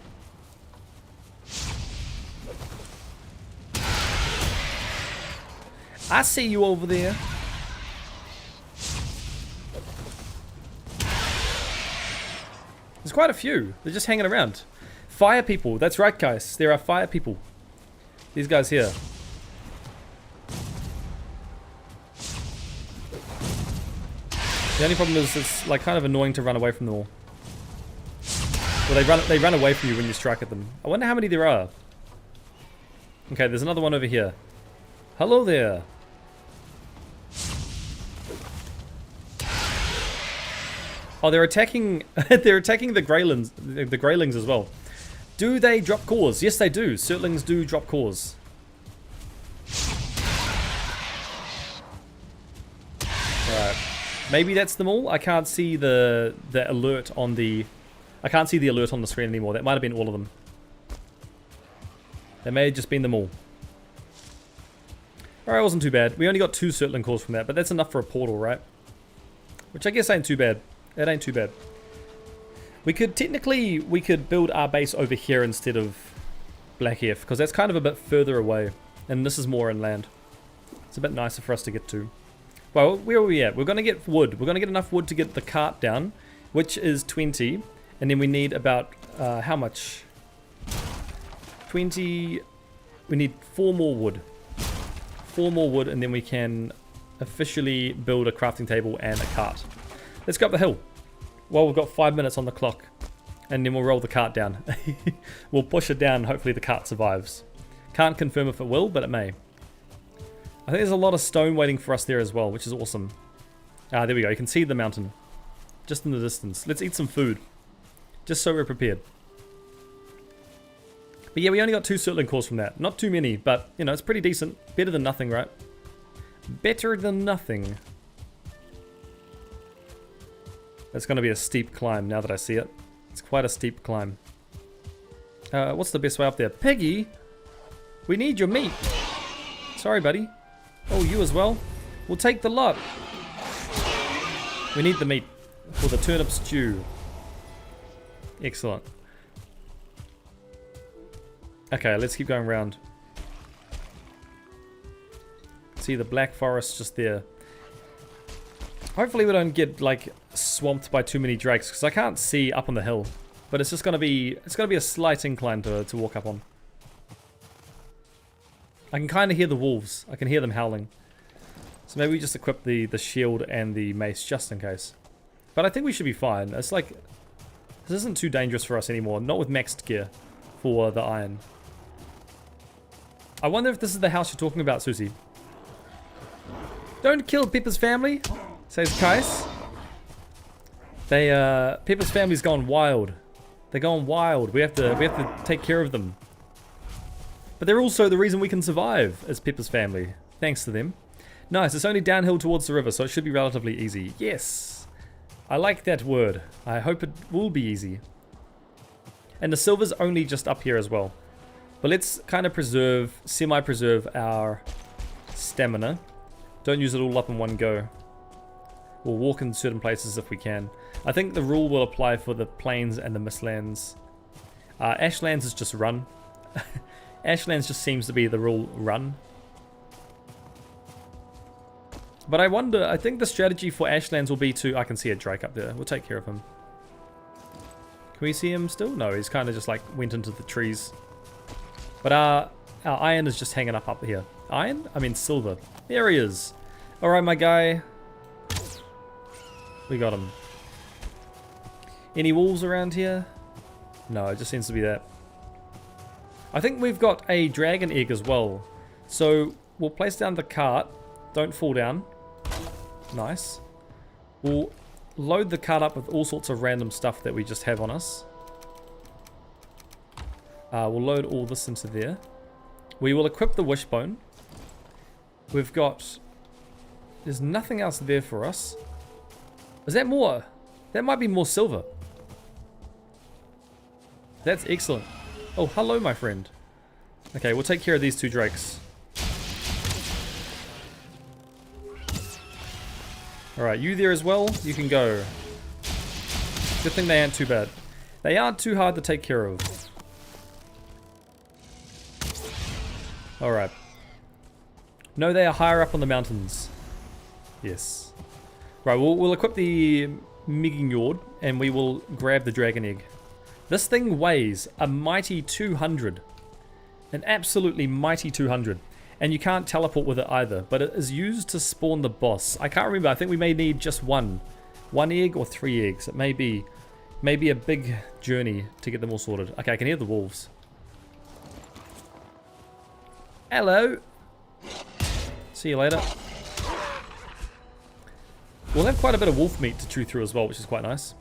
S1: I see you over there. There's quite a few. They're just hanging around. Fire people. That's right, guys. There are fire people. These guys here. The only problem is it's like kind of annoying to run away from them all. Well, they run away from you when you strike at them. I wonder how many there are. Okay, there's another one over here. Hello there. Oh, they're attacking. They're attacking the greylings. The greylings as well. Do they drop cores? Yes, they do. Surtlings do drop cores. Right. Maybe that's them all. I can't see the alert on the. I can't see the alert on the screen anymore. That might have been all of them. That may have just been them all. Alright, it wasn't too bad. We only got 2 surtling cores from that, but that's enough for a portal, right? Which I guess ain't too bad. It ain't too bad. We could technically build our base over here instead of Black F, because that's kind of a bit further away, and this is more inland. It's a bit nicer for us to get to. Well, where are we at? We're going to get wood. We're going to get enough wood to get the cart down, which is 20. And then we need about, how much? 20... We need 4 more wood. 4 more wood, and then we can officially build a crafting table and a cart. Let's go up the hill. Well, we've got 5 minutes on the clock. And then we'll roll the cart down. We'll push it down, hopefully the cart survives. Can't confirm if it will, but it may. I think there's a lot of stone waiting for us there as well, which is awesome. Ah, there we go. You can see the mountain. Just in the distance. Let's eat some food. Just so we're prepared. But yeah, we only got 2 Surtling cores from that. Not too many, but, you know, it's pretty decent. Better than nothing, right? Better than nothing. It's going to be a steep climb now that I see it. It's quite a steep climb. What's the best way up there? Piggy? We need your meat. Sorry, buddy. Oh, you as well? We'll take the lot. We need the meat for the turnip stew. Excellent. Okay, let's keep going around. See the black forest just there. Hopefully we don't get like swamped by too many drakes, because I can't see up on the hill. But it's just gonna be a slight incline to walk up on. I can kind of hear the wolves. I can hear them howling. So maybe we just equip the shield and the mace just in case. But I think we should be fine. It's like, this isn't too dangerous for us anymore. Not with maxed gear for the iron. I wonder if this is the house you're talking about, Susie. Don't kill Pepper's family, says Kais. Pepper's family's gone wild. They're going wild. We have to take care of them. But they're also the reason we can survive as Pepper's family. Thanks to them. Nice, it's only downhill towards the river, so it should be relatively easy. Yes! I like that word. I hope it will be easy. And the silver's only just up here as well. But let's kind of semi-preserve our stamina. Don't use it all up in one go. We'll walk in certain places if we can. I think the rule will apply for the plains and the mistlands. Ashlands is just run. Ashlands just seems to be the rule, run. But I wonder, I think the strategy for Ashlands will be to... I can see a drake up there. We'll take care of him. Can we see him still? No, he's kind of just like went into the trees. But our iron is just hanging up here. Iron? I mean silver. There he is. Alright, my guy. We got him. Any wolves around here? No, it just seems to be that. I think we've got a dragon egg as well. So we'll place down the cart. Don't fall down. Nice. We'll load the cart up with all sorts of random stuff that we just have on us. We'll load all this into there. We will equip the wishbone. We've got... There's nothing else there for us. Is that more? That might be more silver. That's excellent. Oh, hello, my friend. Okay, we'll take care of these 2 drakes. Alright, you there as well? You can go. Good thing they aren't too bad. They aren't too hard to take care of. Alright. No, they are higher up on the mountains. Yes. Right, we'll equip the Migignord and we will grab the dragon egg. This thing weighs a mighty 200. An absolutely mighty 200. And you can't teleport with it either, but it is used to spawn the boss. I can't remember, I think we may need just one. 1 egg or 3 eggs. It may be a big journey to get them all sorted. Okay, I can hear the wolves. Hello. See you later. We'll have quite a bit of wolf meat to chew through as well, which is quite nice.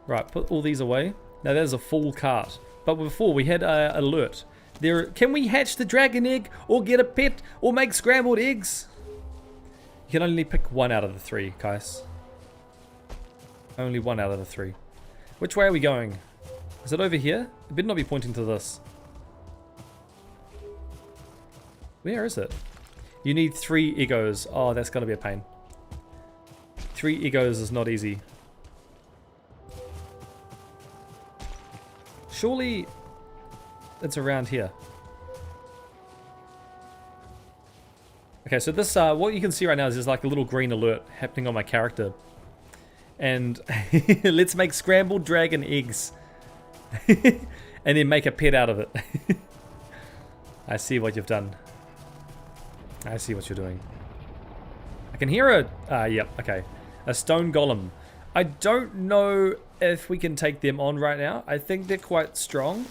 S1: Right, put all these away. Now there's a full cart. But before we had an alert. Can we hatch the dragon egg or get a pet or make scrambled eggs? You can only pick 1 out of the 3, guys. Only 1 out of the 3. Which way are we going? Is it over here? It better not be pointing to this. Where is it? You need 3 egos. Oh, that's going to be a pain. 3 egos is not easy. Surely it's around here. Okay, so this, what you can see right now is there's like a little green alert happening on my character. And let's make scrambled dragon eggs. And then make a pet out of it. I see what you've done. I see what you're doing. I can hear a... yep, okay. A stone golem. I don't know if we can take them on right now. I think they're quite strong.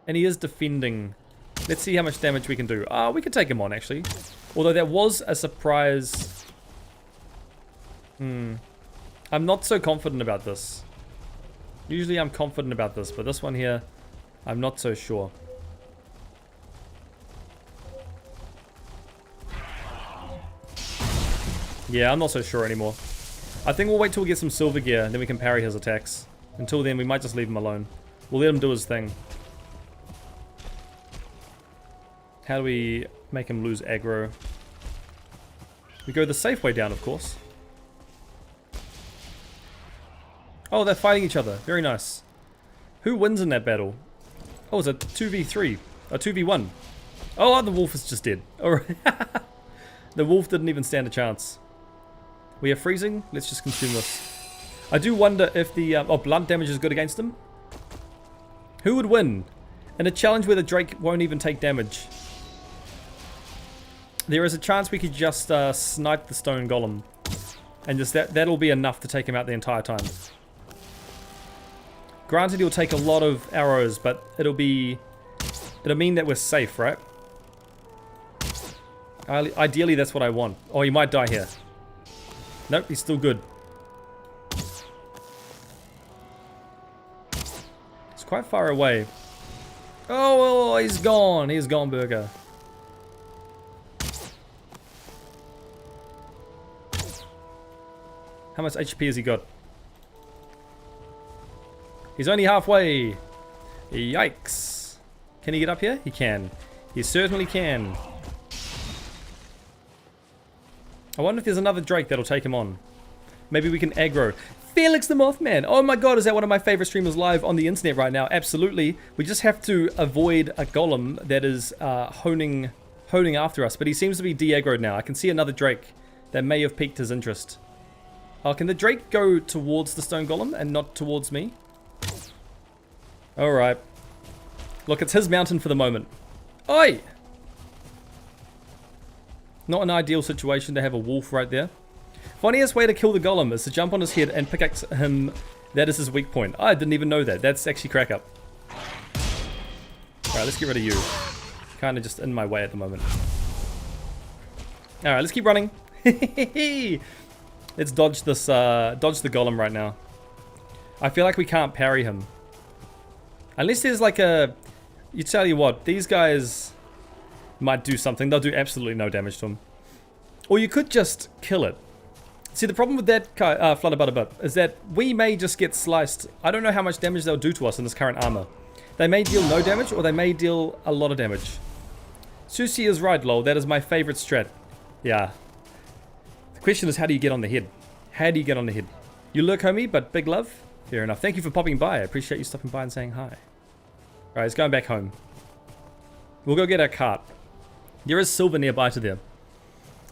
S1: And he is defending. Let's see how much damage we can do. We can take him on, actually. Although that was a surprise. I'm not so confident about this. Usually I'm confident about this, but this one here, I'm not so sure. Yeah, I'm not so sure anymore. I think we'll wait till we get some silver gear, and then we can parry his attacks. Until then, we might just leave him alone. We'll let him do his thing. How do we make him lose aggro? We go the safe way down, of course. Oh, they're fighting each other. Very nice. Who wins in that battle? Oh, it's a 2v3. A 2v1. Oh, the wolf is just dead. Alright. The wolf didn't even stand a chance. We are freezing. Let's just consume this. I do wonder if the blunt damage is good against him. Who would win? In a challenge where the Drake won't even take damage. There is a chance we could just snipe the stone golem. And just that'll be enough to take him out the entire time. Granted, he'll take a lot of arrows, but it'll mean that we're safe, right? Ideally, that's what I want. Oh, he might die here. Nope, he's still good. It's quite far away. Oh, he's gone. He's gone, Burger. How much HP has he got? He's only halfway. Yikes. Can he get up here? He can. He certainly can. I wonder if there's another Drake that'll take him on. Maybe we can aggro. Felix the Mothman. Oh my god, is that one of my favorite streamers live on the internet right now? Absolutely. We just have to avoid a golem that is honing after us. But he seems to be de-aggroed now. I can see another Drake that may have piqued his interest. Oh, can the Drake go towards the stone golem and not towards me? Alright. Look, it's his mountain for the moment. Oi! Not an ideal situation to have a wolf right there. Funniest way to kill the golem is to jump on his head and pickaxe him. That is his weak point. I didn't even know that. That's actually crack up. Alright, let's get rid of you. Kind of just in my way at the moment. Alright, let's keep running. Let's dodge this, dodge the golem right now. I feel like we can't parry him. Unless there's like a... You tell you what, these guys might do something. They'll do absolutely no damage to him. Or you could just kill it. See, the problem with that Flutterbutterbut is that we may just get sliced. I don't know how much damage they'll do to us in this current armor. They may deal no damage, or they may deal a lot of damage. Susie is right, lol. That is my favorite strat. Yeah. The question is, how do you get on the head? How do you get on the head? You look, homie, but big love. Fair enough. Thank you for popping by. I appreciate you stopping by and saying hi. Alright, it's going back home. We'll go get our cart. There is silver nearby to there.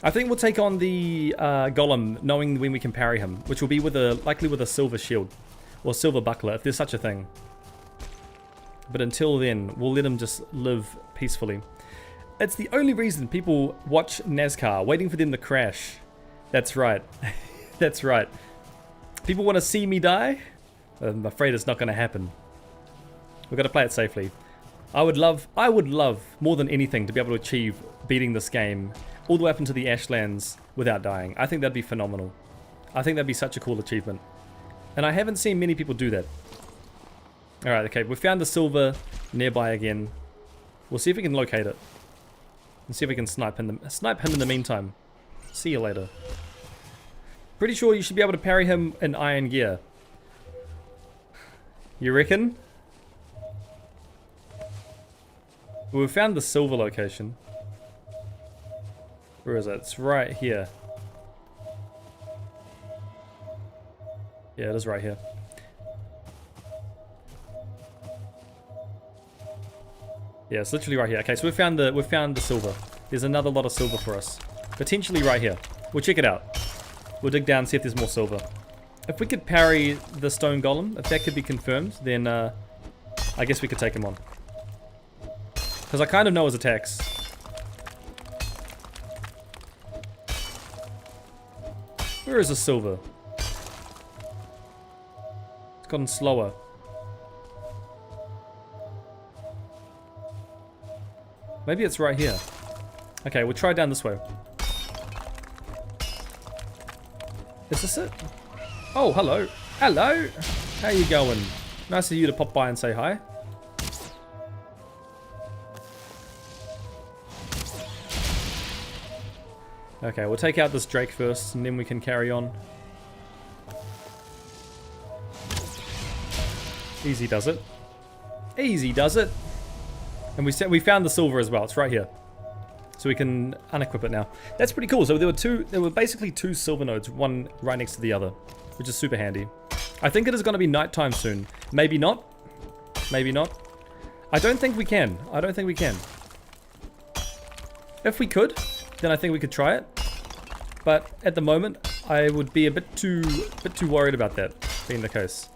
S1: I think we'll take on the golem, knowing when we can parry him, which will be with likely with a silver shield. Or silver buckler, if there's such a thing. But until then, we'll let him just live peacefully. It's the only reason people watch NASCAR, waiting for them to crash. That's right. That's right. People want to see me die? I'm afraid it's not going to happen. We've got to play it safely. I would love more than anything to be able to achieve beating this game all the way up into the Ashlands without dying. I think that'd be phenomenal. I think that'd be such a cool achievement. And I haven't seen many people do that. Alright, okay, we found the silver nearby again. We'll see if we can locate it. And see if we can snipe him in the meantime. See you later. Pretty sure you should be able to parry him in iron gear. You reckon? Well, we found the silver location. Where is it? It's right here. Yeah, it is right here. Yeah, it's literally right here. Okay, so we found the silver. There's another lot of silver for us. Potentially right here. We'll check it out. We'll dig down and see if there's more silver. If we could parry the stone golem, if that could be confirmed, then I guess we could take him on. Because I kind of know his attacks. Where is the silver? It's gotten slower. Maybe it's right here. Okay, we'll try down this way. Is this it? Oh, hello. Hello. How you going? Nice of you to pop by and say hi. Okay, we'll take out this Drake first, and then we can carry on. Easy does it. Easy does it. And we found the silver as well. It's right here. So we can unequip it now. That's pretty cool. So there were basically two silver nodes, one right next to the other, which is super handy. I think it is going to be nighttime soon. Maybe not. Maybe not. I don't think we can. I don't think we can. If we could, then I think we could try it. But at the moment, I would be a bit too worried about that being the case.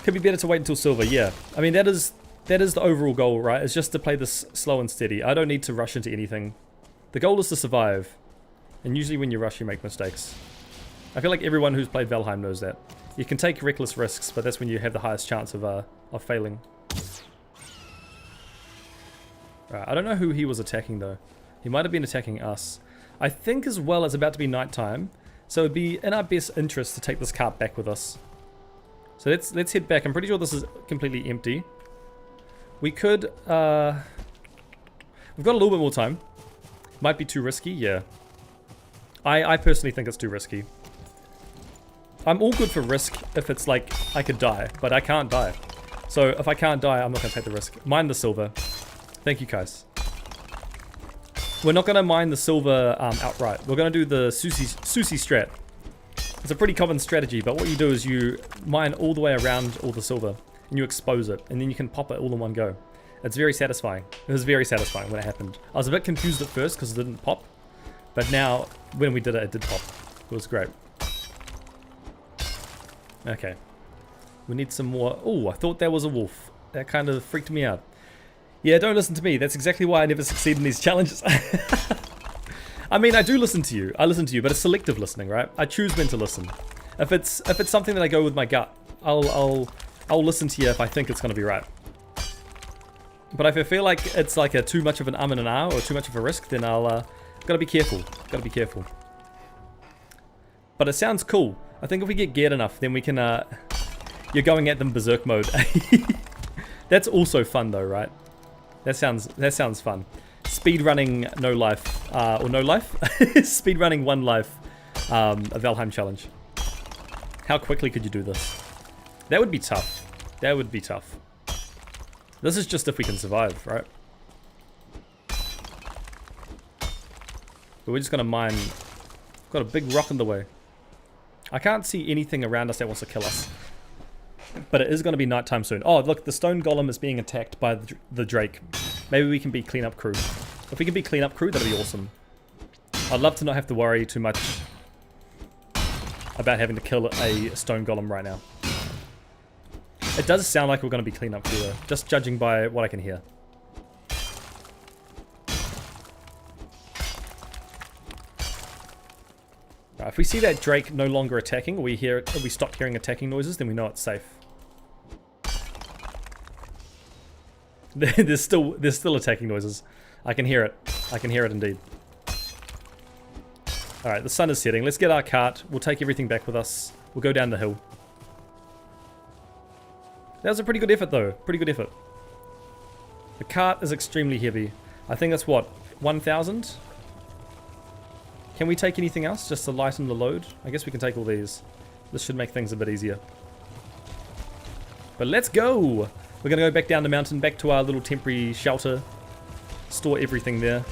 S1: Could be better to wait until silver. Yeah. I mean, that is the overall goal, right? It's just to play this slow and steady. I don't need to rush into anything. The goal is to survive. And usually when you rush, you make mistakes. I feel like everyone who's played Valheim knows that. You can take reckless risks, but that's when you have the highest chance of failing. Right, I don't know who he was attacking though. He might have been attacking us. I think as well it's about to be nighttime, so it'd be in our best interest to take this cart back with us. So let's head back. I'm pretty sure this is completely empty. We could, we've got a little bit more time. Might be too risky, yeah. I personally think it's too risky. I'm all good for risk if it's like I could die, but I can't die. So if I can't die, I'm not going to take the risk. Mine the silver. Thank you, guys. We're not going to mine the silver outright. We're going to do the Susie strat. It's a pretty common strategy, but what you do is you mine all the way around all the silver, and you expose it, and then you can pop it all in one go. It's very satisfying. It was very satisfying when it happened. I was a bit confused at first because it didn't pop, but now when we did it, it did pop. It was great. Okay. We need some more. Oh, I thought there was a wolf. That kind of freaked me out. Yeah, don't listen to me. That's exactly why I never succeed in these challenges. I mean, I do listen to you. I listen to you, but it's selective listening, right? I choose when to listen. If it's something that I go with my gut, I'll listen to you if I think it's going to be right. But if I feel like it's like a too much of an and an or too much of a risk, then I'll gotta be careful. Gotta be careful. But it sounds cool. I think if we get geared enough, then we can. You're going at them berserk mode. That's also fun though, right? That sounds fun. Speed running no life or no life. Speed running one life. A Valheim challenge. How quickly could you do this? That would be tough. That would be tough. This is just if we can survive, right? But we're just gonna mine. Got a big rock in the way. I can't see anything around us that wants to kill us. But it is going to be nighttime soon. Oh, look, the stone golem is being attacked by the Drake. Maybe we can be cleanup crew. If we can be cleanup crew, that'd be awesome. I'd love to not have to worry too much about having to kill a stone golem right now. It does sound like we're going to be cleanup crew though, just judging by what I can hear. Right, if we see that Drake no longer attacking, or we stop hearing attacking noises, then we know it's safe. There's still attacking noises. I can hear it. I can hear it indeed. Alright, the sun is setting. Let's get our cart. We'll take everything back with us. We'll go down the hill. That was a pretty good effort though. Pretty good effort. The cart is extremely heavy. I think that's what? 1,000? Can we take anything else just to lighten the load? I guess we can take all these. This should make things a bit easier. But let's go! We're going to go back down the mountain, back to our little temporary shelter. Store everything there.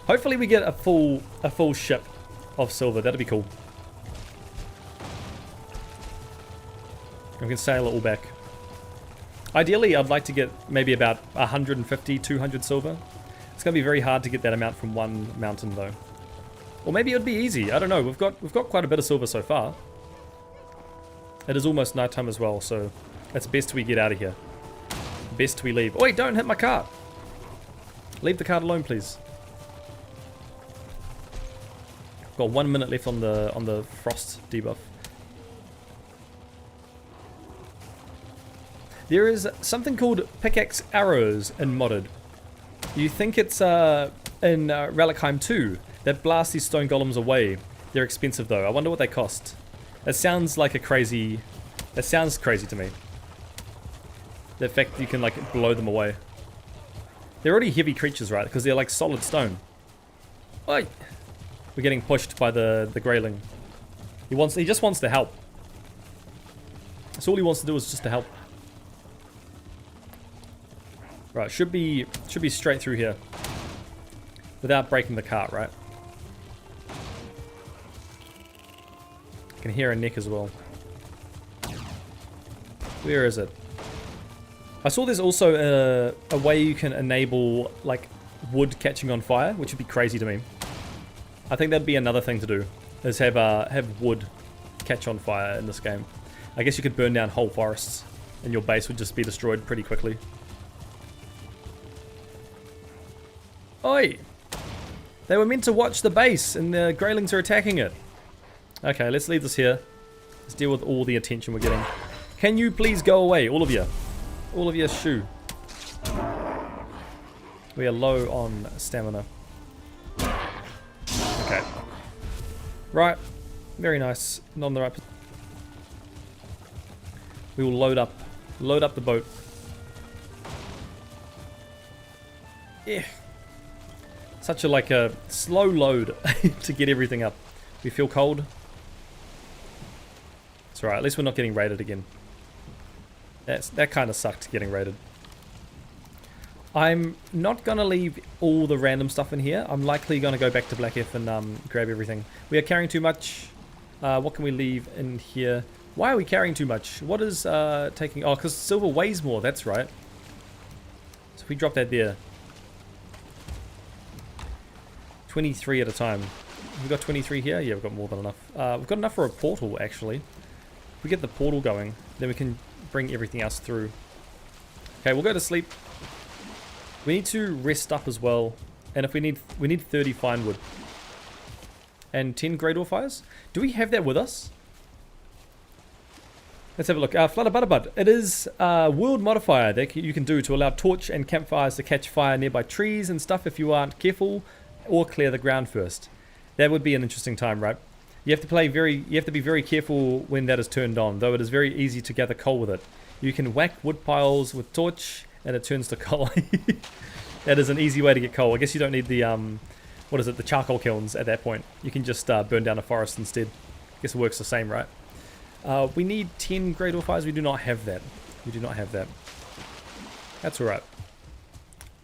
S1: Hopefully we get a full ship of silver. That'd be cool. We can sail it all back. Ideally, I'd like to get maybe about 150, 200 silver. It's going to be very hard to get that amount from one mountain though. Or maybe it would be easy. I don't know. We've got quite a bit of silver so far. It is almost nighttime as well, so it's best we get out of here. Best we leave. Oh, wait, don't hit my cart. Leave the cart alone, please. Got 1 minute left on the frost debuff. There is something called pickaxe arrows in modded. You think it's in Valheim 2 that blast these stone golems away. They're expensive though. I wonder what they cost. It sounds like a crazy... It sounds crazy to me. The fact that you can like blow them away. They're already heavy creatures, right? Because they're like solid stone. Oi! We're getting pushed by the grayling. He just wants to help. That's all he wants to do is just to help. Right, should be straight through here. Without breaking the cart, right? I can hear a neck as well. Where is it? I saw there's also a way you can enable like wood catching on fire, which would be crazy to me. I think that'd be another thing to do, is have wood catch on fire in this game. I guess you could burn down whole forests and your base would just be destroyed pretty quickly. Oi! They were meant to watch the base and the greylings are attacking it. Okay, let's leave this here. Let's deal with all the attention we're getting. Can you please go away, all of you? All of you shoo. We are low on stamina. Okay. Right. Very nice. Not on the right position. We will load up the boat. Yeah. Such a slow load to get everything up. We feel cold. It's alright, at least we're not getting raided again. That kind of sucked getting raided. I'm not going to leave all the random stuff in here. I'm likely going to go back to Black F and grab everything. We are carrying too much. What can we leave in here? Why are we carrying too much? What is taking... Oh, because silver weighs more. That's right. So if we drop that there. 23 at a time. We've got 23 here? Yeah, we've got more than enough. We've got enough for a portal, actually. If we get the portal going, then we can bring everything else through. Okay, we'll go to sleep. We need to rest up as well. And if we need 30 fine wood. And 10 great ore fires. Do we have that with us? Let's have a look. Flutter Butterbud. It is a world modifier that you can do to allow torch and campfires to catch fire nearby trees and stuff if you aren't careful or clear the ground first. That would be an interesting time, right? You have to be very careful when that is turned on, though it is very easy to gather coal with it. You can whack wood piles with torch and it turns to coal. That is an easy way to get coal. I guess you don't need the what is it, the charcoal kilns at that point. You can just burn down a forest instead. I guess it works the same, right? We need 10 great ore fires. We do not have that. We do not have that. That's alright.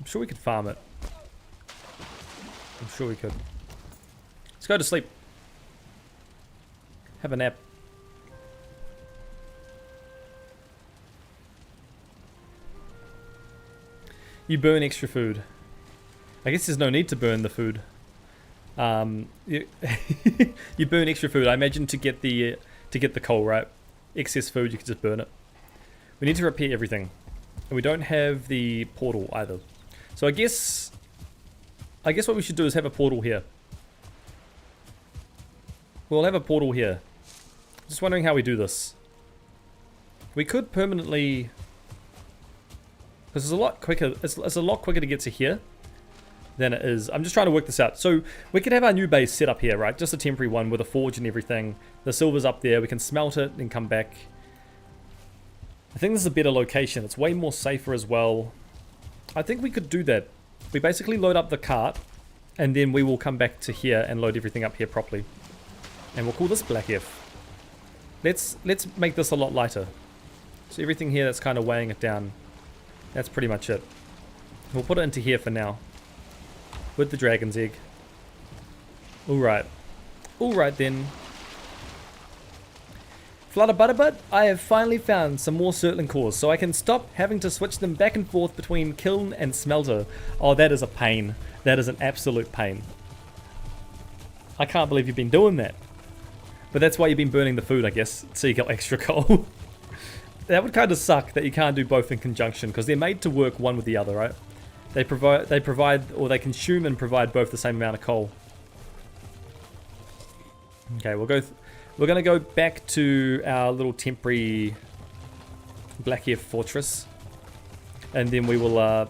S1: I'm sure we could farm it. I'm sure we could. Let's go to sleep. Have a nap. You burn extra food. I guess there's no need to burn the food. You burn extra food. I imagine to get the coal, right? Excess food, you can just burn it. We need to repair everything, and we don't have the portal either. So I guess what we should do is have a portal here. We'll have a portal here. Just wondering how we do this. We could permanently, because it's a lot quicker. It's a lot quicker to get to here than it is. I'm just trying to work this out. So we could have our new base set up here, right? Just a temporary one with a forge and everything. The silver's up there. We can smelt it and come back. I think this is a better location. It's way more safer as well. I think we could do that. We basically load up the cart and then we will come back to here and load everything up here properly. And we'll call this Black F. Let's make this a lot lighter. So everything here that's kind of weighing it down. That's pretty much it. We'll put it into here for now. With the dragon's egg. Alright. Alright then. Flutter Butterbud, I have finally found some more Surtling cores, so I can stop having to switch them back and forth between kiln and smelter. Oh, that is a pain. That is an absolute pain. I can't believe you've been doing that. But that's why you've been burning the food, I guess, so you get extra coal. That would kind of suck that you can't do both in conjunction, because they're made to work one with the other, right? They provide, or they consume and provide both the same amount of coal. Okay, we're going to go back to our little temporary Black F fortress. And then we will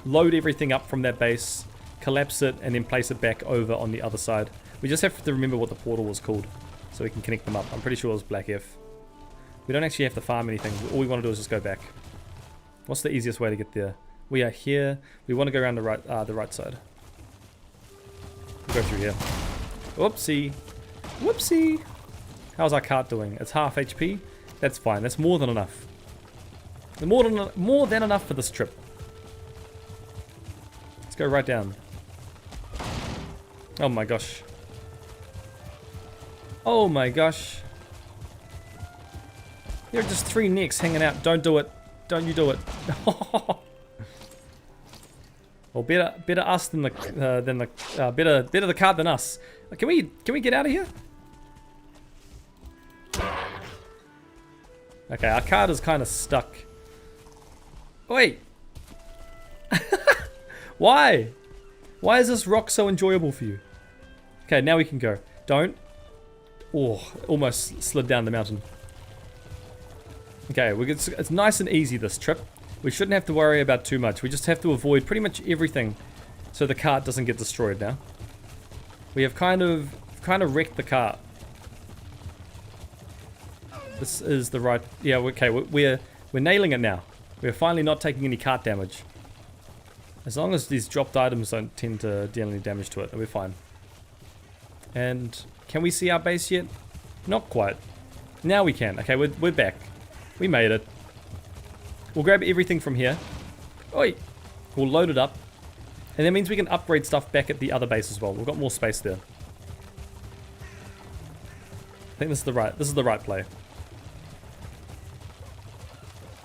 S1: load everything up from that base, collapse it, and then place it back over on the other side. We just have to remember what the portal was called, so we can connect them up. I'm pretty sure it was Black F. We don't actually have to farm anything. All we want to do is just go back. What's the easiest way to get there? We are here. We want to go around the right side. go through here. Whoopsie. Whoopsie. How's our cart doing? It's half HP. That's fine. That's more than enough. More than enough for this trip. Let's go right down. Oh my gosh. Oh my gosh. There are just 3 necks hanging out. Don't do it. Don't you do it. Well, better us than the better the cart than us. Can we get out of here? Okay, our cart is kind of stuck. Wait. Why? Why is this rock so enjoyable for you? Okay, now we can go. Don't. Oh, almost slid down the mountain. Okay, it's nice and easy this trip. We shouldn't have to worry about too much. We just have to avoid pretty much everything so the cart doesn't get destroyed now. We have kind of wrecked the cart. This is the right... Yeah, okay, we're nailing it now. We're finally not taking any cart damage. As long as these dropped items don't tend to deal any damage to it, then we're fine. And can we see our base yet? Not quite. Now we can. Okay, we're back. We made it. We'll grab everything from here. Oi! We'll load it up. And that means we can upgrade stuff back at the other base as well. We've got more space there. I think this is the right play.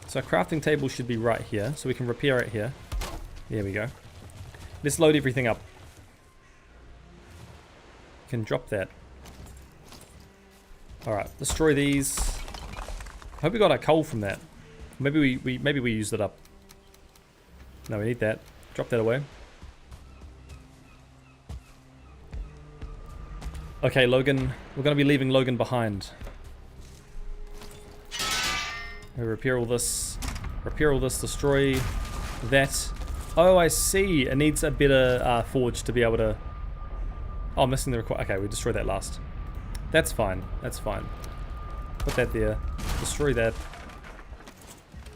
S1: So our crafting table should be right here, so we can repair it here. There we go. Let's load everything up. Can drop that. Alright, destroy these. I hope we got our coal from that. Maybe we used it up. No, we need that. Drop that away. Okay, Logan. We're going to be leaving Logan behind. We'll repair all this. Repair all this. Destroy that. Oh, I see. It needs a better forge to be able to... Oh, missing the require. Okay, we destroy that last. That's fine. That's fine. Put that there. Destroy that.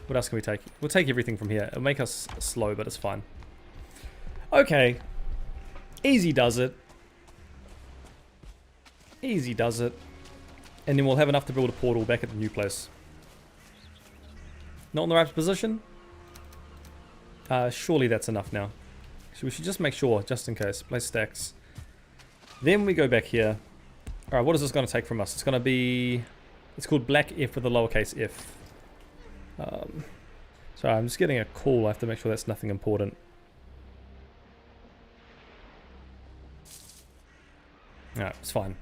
S1: What else can we take? We'll take everything from here. It'll make us slow, but it's fine. Okay. Easy does it. Easy does it. And then we'll have enough to build a portal back at the new place. Not in the right position? Surely that's enough now. So we should just make sure, just in case. Place stacks. Then we go back here. Alright, what is this going to take from us? It's going to be... It's called Black F with a lowercase f. Sorry, I'm just getting a call. I have to make sure that's nothing important. Alright, it's fine.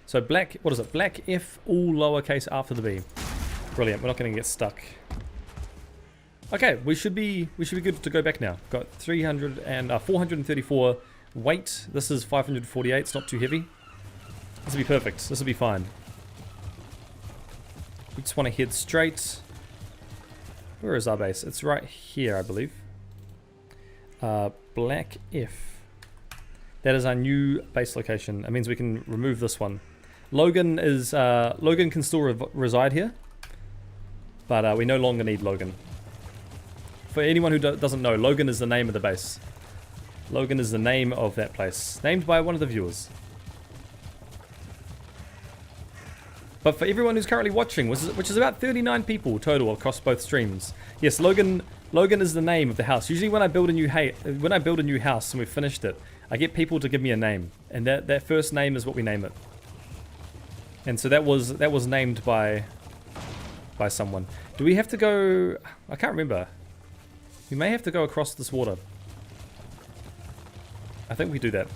S1: So black, what is it? Black F, all lowercase after the B. Brilliant, we're not going to get stuck. Okay, we should be good to go back now. Got 434 weight. This is 548. It's not too heavy. This will be perfect. This will be fine. We just want to head straight. Where is our base? It's right here, I believe. Black F. That is our new base location. That means we can remove this one. Logan can still reside here, but we no longer need Logan. For anyone who doesn't know, Logan is the name of the base. Logan is the name of that place, named by one of the viewers. But for everyone who's currently watching, which is about 39 people total across both streams, yes, Logan is the name of the house. Usually when I build a new house and we've finished it, I get people to give me a name, and that first name is what we name it. And so that was named by someone. Do we have to go? I can't remember. We may have to go across this water. I think we do that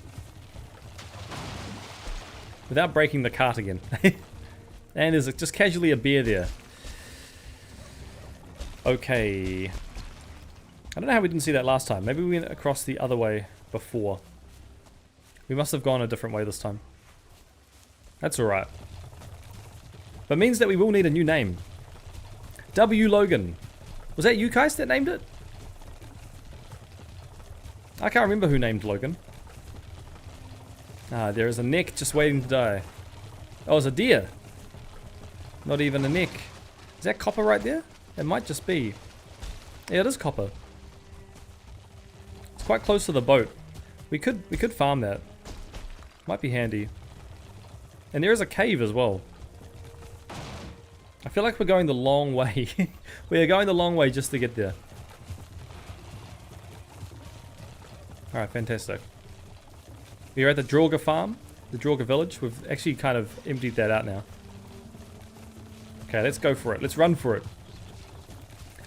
S1: without breaking the cart again. And there's just casually a bear there. Okay. I don't know how we didn't see that last time. Maybe we went across the other way before. We must have gone a different way this time. That's alright. But it means that we will need a new name. W. Logan. Was that you guys that named it? I can't remember who named Logan. Ah, there is a neck just waiting to die. Oh, it's a deer. Not even a neck. Is that copper right there? It might just be. Yeah, it is copper. It's quite close to the boat. We could farm that. Might be handy. And there is a cave as well. I feel like we're going the long way. We are going the long way just to get there. Alright, fantastic. We're at the Draugr farm, the Draugr village. We've actually kind of emptied that out now. Okay, let's go for it. Let's run for it.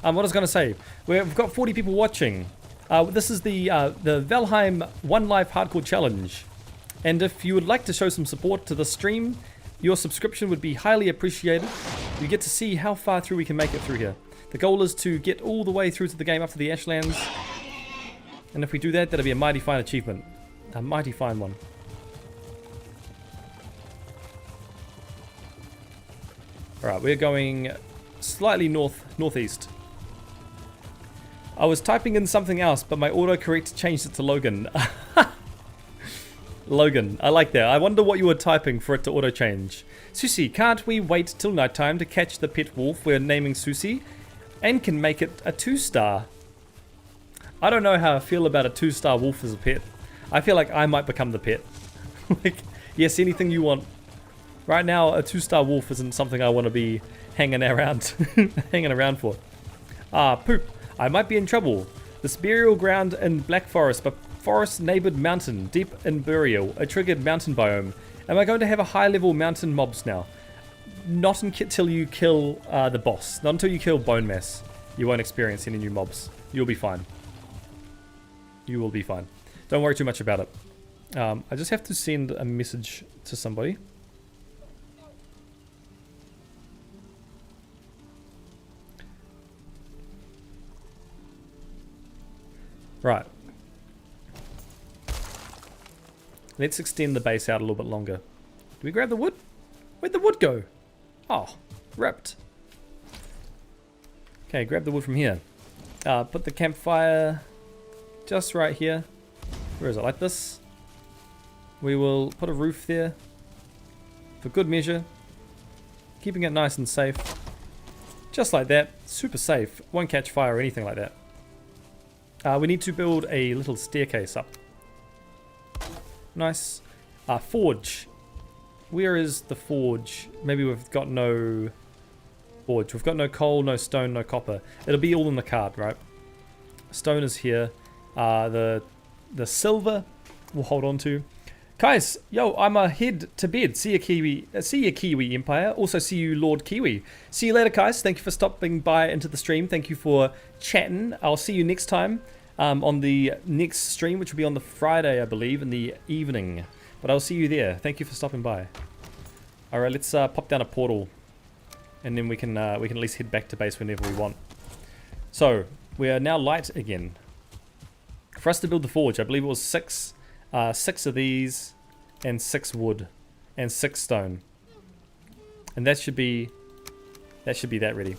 S1: What I was going to say, we've got 40 people watching. This is the Valheim One Life Hardcore Challenge. And if you would like to show some support to the stream, your subscription would be highly appreciated. You get to see how far through we can make it through here. The goal is to get all the way through to the game up to the Ashlands. And if we do that, that'll be a mighty fine achievement. A mighty fine one. Alright, we're going slightly northeast. I was typing in something else, but my autocorrect changed it to Logan. Logan, I like that. I wonder what you were typing for it to auto-change. Susie, can't we wait till nighttime to catch the pet wolf we're naming Susie? And can make it a 2-star. I don't know how I feel about a 2-star wolf as a pet. I feel like I might become the pet. Like, yes, anything you want. Right now, a 2-star wolf isn't something I want to be hanging around, hanging around for. Ah, poop. I might be in trouble. This burial ground in Black Forest, but forest neighbored mountain, deep in burial, a triggered mountain biome. Am I going to have a high level mountain mobs now? Not until you kill the boss. Not until you kill Bone Mass. You won't experience any new mobs. You'll be fine. You will be fine. Don't worry too much about it. I just have to send a message to somebody. Right. Let's extend the base out a little bit longer. Do we grab the wood? Where'd the wood go? Oh, ripped. Okay, grab the wood from here. Put the campfire just right here. Where is it? Like this. We will put a roof there for good measure. Keeping it nice and safe. Just like that. Super safe. Won't catch fire or anything like that. We need to build a little staircase up. Nice. Forge. Where is the forge? Maybe we've got no forge. We've got no coal, no stone, no copper. It'll be all in the card, right? Stone is here. The silver we'll hold on to. Guys, yo, I'm ahead to bed. See you, Kiwi. See you, Kiwi Empire. Also, see you, Lord Kiwi. See you later, guys. Thank you for stopping by into the stream. Thank you for chatting. I'll see you next time on the next stream, which will be on the Friday, I believe, in the evening. But I'll see you there. Thank you for stopping by. All right, let's pop down a portal, and then we can at least head back to base whenever we want. So we are now light again. For us to build the forge, I believe it was 6 of these, and 6 wood, and 6 stone, and that should be that ready.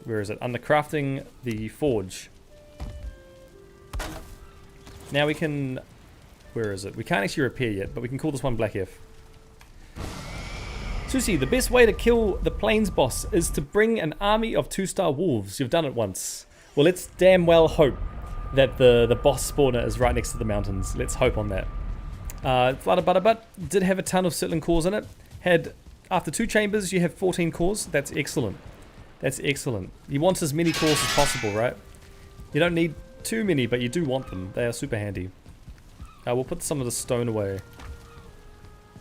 S1: Where is it? Under crafting the forge. Now we can. Where is it? We can't actually repair yet, but we can call this one Black F. Susie, the best way to kill the plains boss is to bring an army of 2-star wolves. You've done it once. Well, let's damn well hope that the boss spawner is right next to the mountains. Let's hope on that. Flutter Butterbutt did have a ton of settling cores in it. After 2 chambers, you have 14 cores. That's excellent. That's excellent. You want as many cores as possible, right? You don't need too many, but you do want them. They are super handy. We'll put some of the stone away.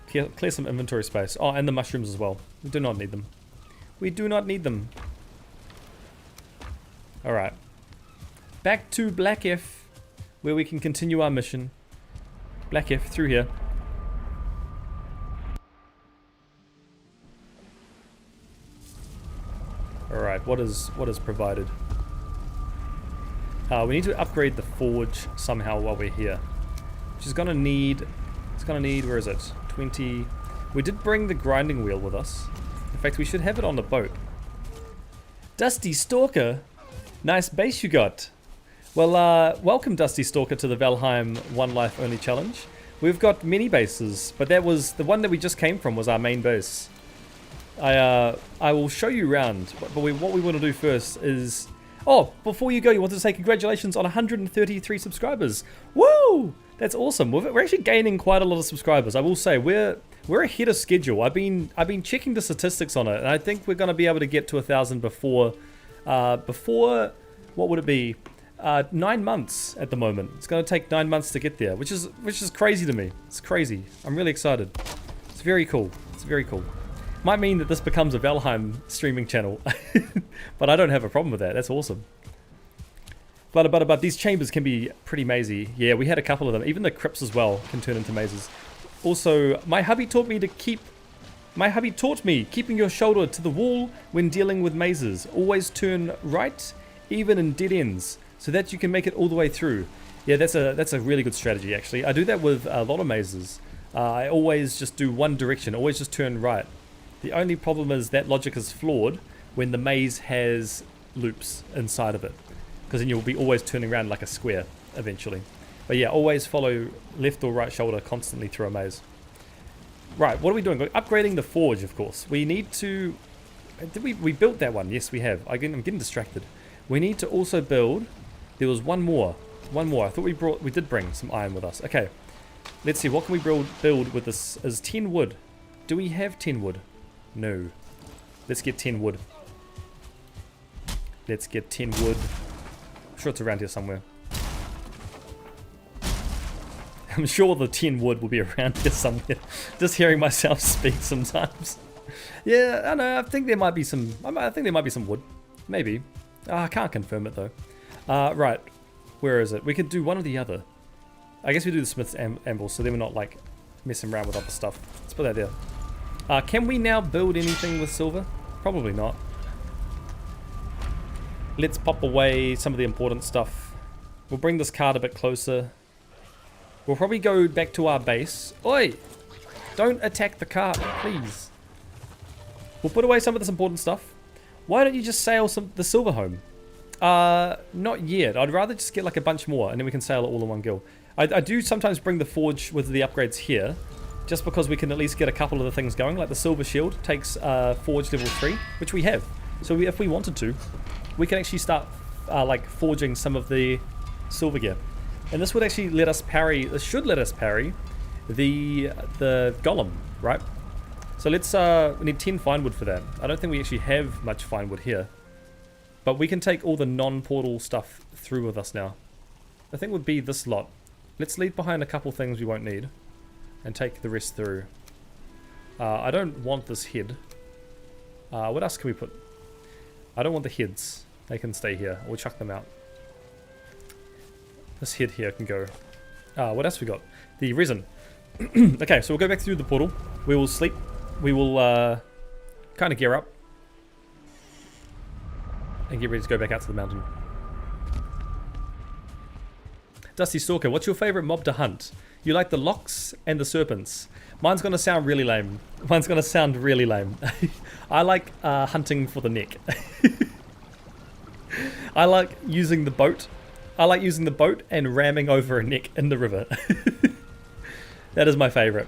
S1: Clear some inventory space. Oh, and the mushrooms as well. We do not need them. We do not need them. Alright. Back to Black F, where we can continue our mission. Black F, through here. Alright, what is provided? We need to upgrade the forge somehow while we're here. Which is gonna need, where is it? 20. We did bring the grinding wheel with us. In fact, we should have it on the boat. Dusty Stalker, nice base you got. Well, welcome Dusty Stalker to the Valheim One Life Only Challenge. We've got many bases, but that was the one that we just came from was our main base. I will show you around, but what we want to do first is... Oh, before you go, you want to say congratulations on 133 subscribers. Woo! That's awesome. We're actually gaining quite a lot of subscribers. I will say we're ahead of schedule. I've been checking the statistics on it, and I think we're going to be able to get to 1,000 before what would it be? 9 months at the moment. It's going to take 9 months to get there, which is crazy to me. It's crazy. I'm really excited. It's very cool. It's very cool. Might mean that this becomes a Valheim streaming channel, but I don't have a problem with that. That's awesome. But these chambers can be pretty mazy. Yeah, we had a couple of them. Even the crypts as well can turn into mazes. Also, my hubby taught me keeping your shoulder to the wall when dealing with mazes. Always turn right, even in dead ends, so that you can make it all the way through. Yeah, that's a really good strategy actually. I do that with a lot of mazes. I always just do one direction, always just turn right. The only problem is that logic is flawed when the maze has loops inside of it, because then you'll be always turning around like a square eventually. But yeah, always follow left or right shoulder constantly through a maze. Right, what are we doing? We're upgrading the forge, of course. We need to... We built that one. Yes, we have. I'm getting distracted. We need to also build... There was one more. I thought we did bring some iron with us. Okay. Let's see. What can we build with this? Is 10 wood. Do we have 10 wood? No. Let's get 10 wood. Let's get 10 wood. I'm sure it's around here somewhere. I'm sure the 10 wood will be around here somewhere. Just hearing myself speak sometimes. Yeah, I know. I think there might be some. I think there might be some wood. Maybe. I can't confirm it though. Right. Where is it? We could do one or the other. I guess we do the smith's anvil, so then we're not like messing around with other stuff. Let's put that there. Can we now build anything with silver? Probably not. Let's pop away some of the important stuff. We'll bring this cart a bit closer. We'll probably go back to our base. Oi! Don't attack the cart, please. We'll put away some of this important stuff. Why don't you just sail the silver home? Not yet. I'd rather just get like a bunch more, and then we can sail it all in one go. I do sometimes bring the forge with the upgrades here, just because we can at least get a couple of the things going. Like the silver shield takes forge level 3, which we have. So if we wanted to, we can actually start like forging some of the silver gear. And this would actually let us parry, this should let us parry the golem, right? So let's, we need 10 fine wood for that. I don't think we actually have much fine wood here. But we can take all the non-portal stuff through with us now. I think would be this lot. Let's leave behind a couple things we won't need. And take the rest through. I don't want this head. What else can we put? I don't want the heads. They can stay here. We'll chuck them out. This head here can go. What else we got? The resin. Okay, so we'll go back through the portal. We will sleep. We will kind of gear up. And get ready to go back out to the mountain. Dusty Stalker, what's your favorite mob to hunt? You like the locks and the serpents. Mine's going to sound really lame. I like hunting for the neck. I like using the boat. I like using the boat and ramming over a neck in the river. That is my favorite.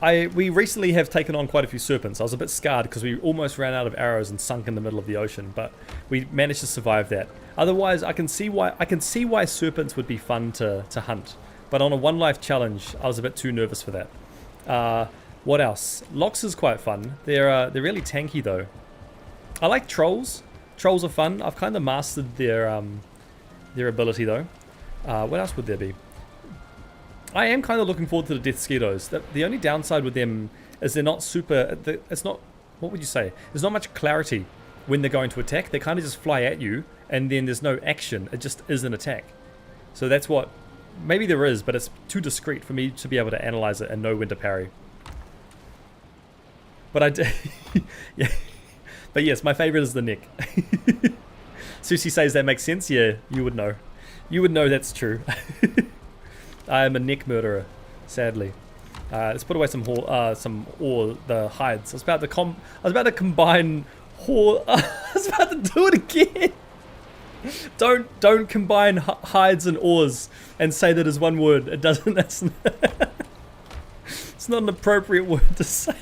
S1: We recently have taken on quite a few serpents. I was a bit scarred because we almost ran out of arrows and sunk in the middle of the ocean, but we managed to survive that. Otherwise, I can see why serpents would be fun to hunt. But on a one life challenge, I was a bit too nervous for that. What else? Locks is quite fun. They're really tanky though. I like trolls. Trolls are fun. I've kind of mastered their ability though. What else would there be? I am kind of looking forward to the Death Skeetos. The only downside with them is they're not super... It's not... What would you say? There's not much clarity when they're going to attack. They kind of just fly at you, and then there's no action. It just is an attack. So that's what... Maybe there is, but it's too discreet for me to be able to analyze it and know when to parry. But I do... Yeah. But yes, my favorite is the neck. Susie says that makes sense. Yeah, you would know. You would know that's true. I am a neck murderer, sadly. Let's put away some ore, the hides. I was about to combine ore. I was about to do it again. Don't combine hides and ores and say that as one word. It doesn't. That's it's not an appropriate word to say.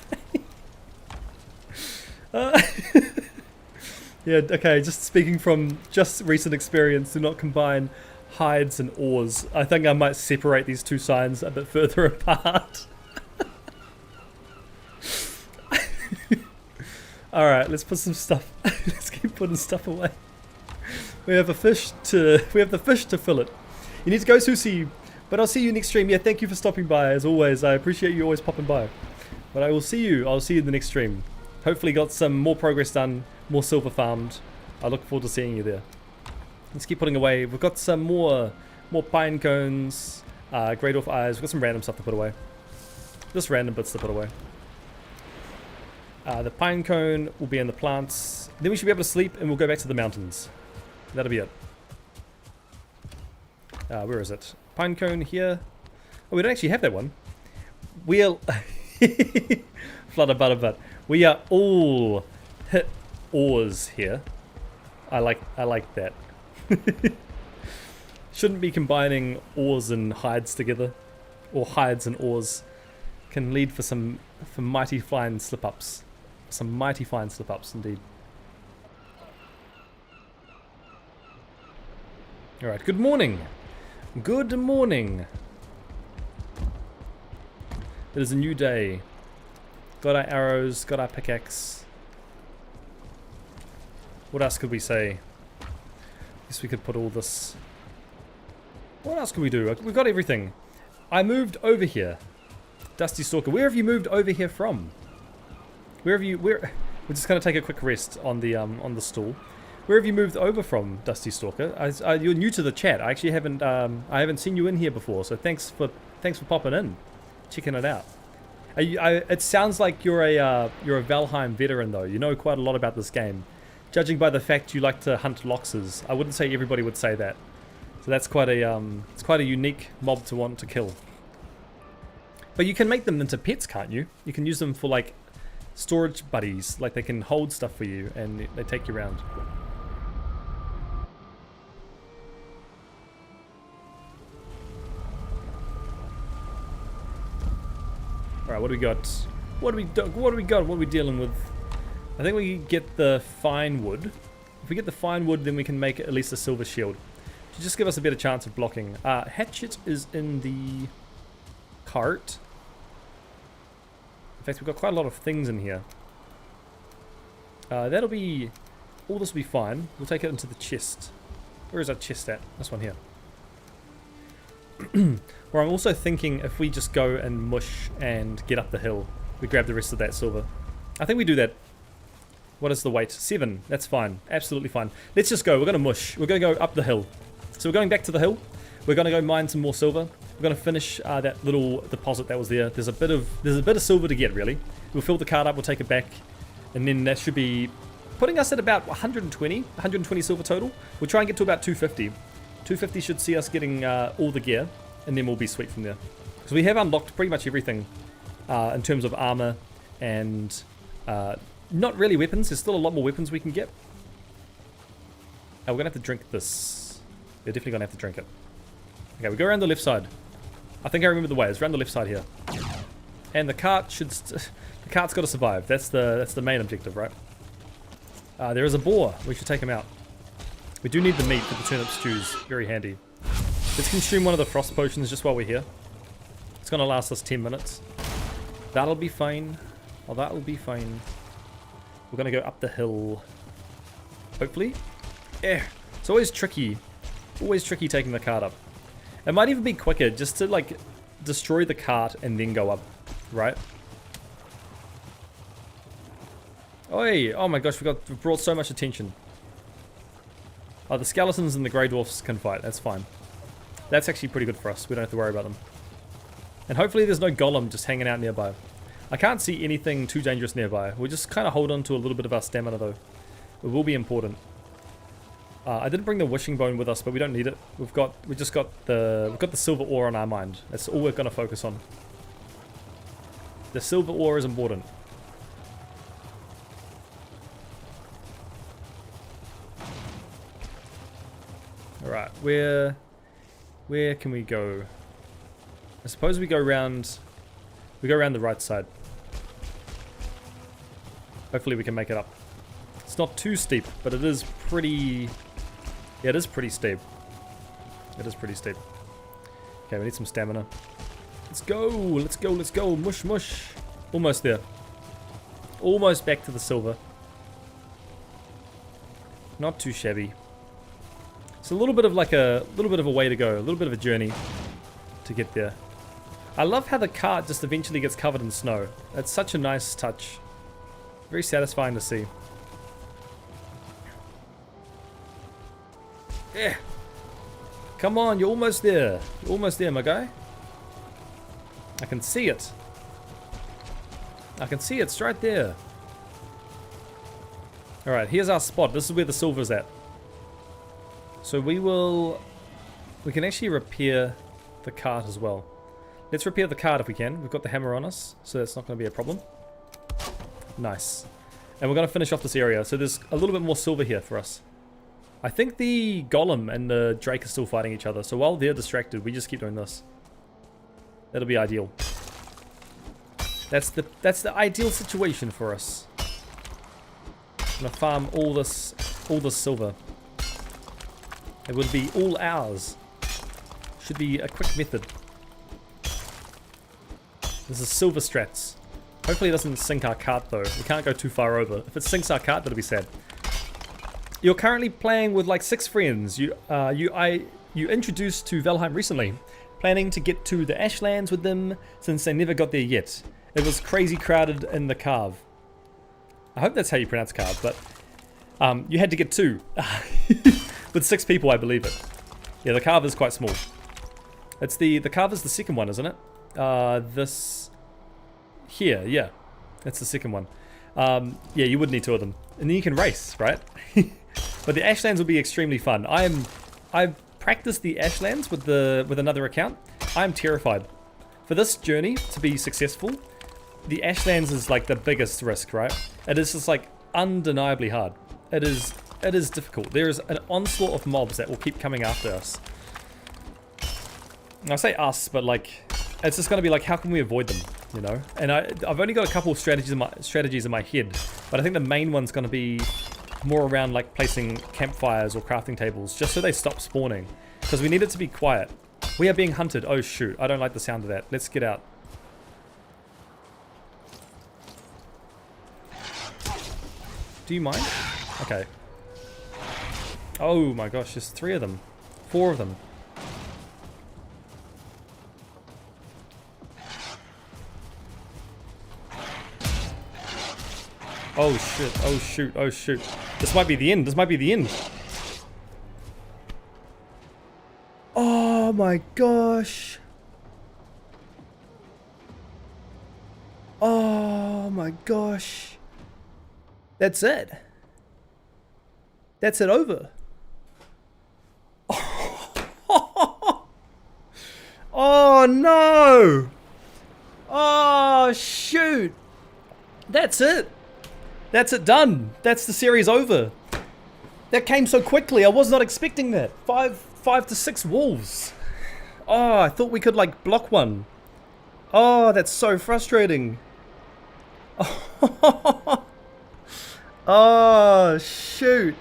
S1: Yeah. Okay. Just speaking from just recent experience. Do not combine hides and ores. I think I might separate these two signs a bit further apart. Alright, let's put some stuff. Let's keep putting stuff away. We have the fish to fill it. You need to go, Susie. But I'll see you next stream. Yeah, thank you for stopping by as always. I appreciate you always popping by. But I will see you. I'll see you in the next stream. Hopefully got some more progress done, more silver farmed. I look forward to seeing you there. Let's keep putting away. We've got some more pine cones, great off eyes. We've got some random stuff to put away. Just random bits to put away. The pine cone will be in the plants. Then we should be able to sleep and we'll go back to the mountains. That'll be it. Where is it? Pine cone here. Oh, we don't actually have that one. We'll... Flutter butter butt. We are all hit ores here. I like that. Shouldn't be combining ores and hides together. Or hides and ores. Can lead for mighty fine slip-ups. Some mighty fine slip-ups indeed. Alright, good morning. Good morning. It is a new day. Got our arrows, got our pickaxe. What else could we say? Guess we could put all this... What else could we do? We've got everything. I moved over here. Dusty Stalker, where have you moved over here from? We're just gonna take a quick rest on the stool. Where have you moved over from, Dusty Stalker? You're new to the chat. I actually haven't seen you in here before, so thanks for popping in, checking it out. It sounds like you're a Valheim veteran though. You know quite a lot about this game, judging by the fact you like to hunt loxes. I wouldn't say everybody would say that. So that's quite a unique mob to want to kill. But you can make them into pets, can't you? You can use them for like storage buddies, like they can hold stuff for you and they take you around. Alright, what do we got? What do we got? What are we dealing with? I think we get the fine wood. If we get the fine wood, then we can make at least a silver shield. To just give us a better chance of blocking. Hatchet is in the cart. In fact, we've got quite a lot of things in here. That'll be... All this will be fine. We'll take it into the chest. Where is our chest at? This one here. Where I'm also thinking if we just go and mush and get up the hill, we grab the rest of that silver. I think we do that. What is the weight? 7. That's fine. Absolutely fine. Let's just go. We're going to mush. We're going to go up the hill. So we're going back to the hill. We're going to go mine some more silver. We're going to finish that little deposit that was there. There's a bit of silver to get, really. We'll fill the cart up. We'll take it back. And then that should be putting us at about 120 silver total. We'll try and get to about 250. 250 should see us getting all the gear. And then we'll be sweet from there. So we have unlocked pretty much everything in terms of armor and not really weapons. There's still a lot more weapons we can get. We're going to have to drink this. We're definitely going to have to drink it. Okay, we go around the left side. I think I remember the way. It's around the left side here. And the cart should... the cart's got to survive. That's the main objective, right? There is a boar. We should take him out. We do need the meat for the turnip stews. Very handy. Let's consume one of the frost potions just while we're here. It's going to last us 10 minutes. That'll be fine. Oh, that'll be fine. We're going to go up the hill. Hopefully. Yeah. It's always tricky. Always tricky taking the cart up. It might even be quicker just to, like, destroy the cart and then go up. Right? Oi! Oh my gosh, we've brought so much attention. Oh, the skeletons and the grey dwarfs can fight. That's fine. That's actually pretty good for us. We don't have to worry about them. And hopefully there's no golem just hanging out nearby. I can't see anything too dangerous nearby. We'll just kind of hold on to a little bit of our stamina though. It will be important. I didn't bring the wishing bone with us, but we don't need it. We've got the silver ore on our mind. That's all we're going to focus on. The silver ore is important. Alright, where can we go? I suppose we go around the right side. Hopefully we can make it up. It's not too steep, but it is pretty... Yeah, it is pretty steep. It is pretty steep. Okay, we need some stamina. Let's go, let's go, let's go. Mush, mush. Almost there. Almost back to the silver. Not too shabby. It's a little bit of like a way to go, a little bit of a journey to get there. I love how the cart just eventually gets covered in snow. It's such a nice touch. Very satisfying to see. Yeah. Come on, you're almost there. You're almost there, my guy. I can see it. I can see it. It's right there. Alright, here's our spot. This is where the silver's at. So we can actually repair the cart as well. Let's repair the cart if we can. We've got the hammer on us, so that's not going to be a problem. Nice. And we're going to finish off this area. So there's a little bit more silver here for us. I think the golem and the drake are still fighting each other. So while they're distracted, we just keep doing this. That'll be ideal. That's the ideal situation for us. I'm gonna farm all this silver. It would be all ours. Should be a quick method. This is silver strats. Hopefully it doesn't sink our cart though. We can't go too far over. If it sinks our cart, that'll be sad. You're currently playing with like 6 friends. You introduced to Valheim recently. Planning to get to the Ashlands with them since they never got there yet. It was crazy crowded in the cave. I hope that's how you pronounce cave, but you had to get 2. With 6 people, I believe it. Yeah, the cave is quite small. It's the cave is the second one, isn't it? This here, yeah, that's the second one. Yeah, you would need 2 of them, and then you can race, right? But the Ashlands will be extremely fun. I've practiced the Ashlands with another account. I'm terrified. For this journey to be successful, the Ashlands is like the biggest risk, right? It is just like undeniably hard. It is difficult. There is an onslaught of mobs that will keep coming after us. I say us, but like it's just gonna be like, how can we avoid them, you know? And I've only got a couple of strategies in my head, but I think the main one's gonna be more around like placing campfires or crafting tables just so they stop spawning, because we need it to be quiet. We are being hunted. Oh shoot, I don't like the sound of that. Let's get out. Do you mind? Okay. Oh my gosh, there's 3 of them. 4 of them. Oh shit, oh shoot, oh shoot. This might be the end, this might be the end. Oh my gosh. Oh my gosh. That's it. That's it over. Oh no. Oh shoot. That's it. That's it done. That's the series over. That came so quickly. I was not expecting that. 5 to 6 wolves. Oh, I thought we could like block one. Oh, that's so frustrating. Oh, shoot.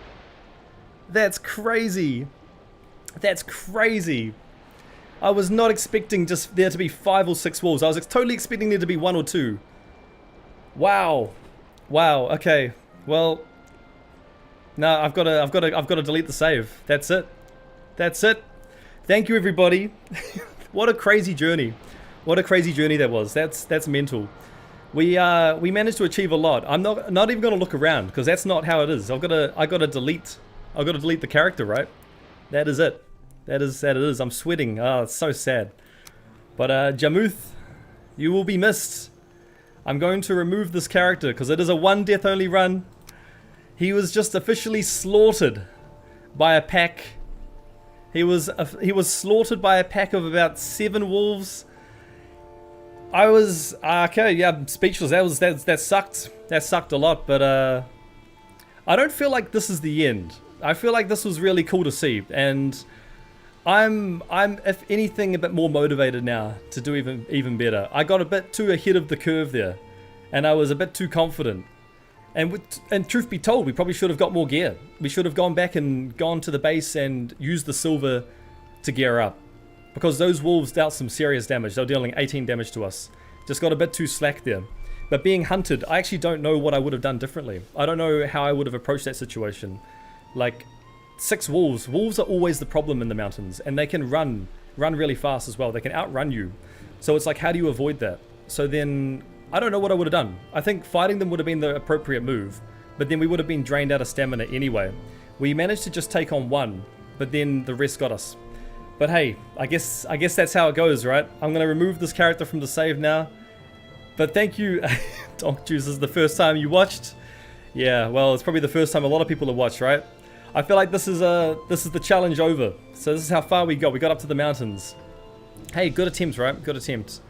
S1: That's crazy. That's crazy. I was not expecting just there to be 5 or 6 wolves. I was totally expecting there to be 1 or 2. Wow. Wow. Okay. Well, no, I've got to delete the save. That's it. That's it. Thank you, everybody. What a crazy journey. What a crazy journey that was. That's mental. We managed to achieve a lot. I'm not even going to look around because that's not how it is. I got to delete the character, right? That is it. That is it is. I'm sweating. Oh, it's so sad. But Jamuth, you will be missed. I'm going to remove this character because it is a 1 death only run. He was just officially slaughtered by a pack. He was slaughtered by a pack of about 7 wolves. I was okay, yeah, I'm speechless. That sucked. That sucked a lot, but I don't feel like this is the end. I feel like this was really cool to see, and I'm if anything a bit more motivated now to do even better. I got a bit too ahead of the curve there, and I was a bit too confident. And truth be told, we probably should have got more gear. We should have gone back and gone to the base and used the silver to gear up. Because those wolves dealt some serious damage. They were dealing 18 damage to us. Just got a bit too slack there. But being hunted, I actually don't know what I would have done differently. I don't know how I would have approached that situation. Like, 6 wolves. Wolves are always the problem in the mountains. And they can run really fast as well. They can outrun you. So it's like, how do you avoid that? So then, I don't know what I would have done. I think fighting them would have been the appropriate move. But then we would have been drained out of stamina anyway. We managed to just take on 1. But then the rest got us. But hey, I guess that's how it goes, right? I'm going to remove this character from the save now. But thank you, Donk Juice. This is the first time you watched. Yeah, well, it's probably the first time a lot of people have watched, right? I feel like this is the challenge over. So this is how far we got. We got up to the mountains. Hey, good attempt, right? Good attempt.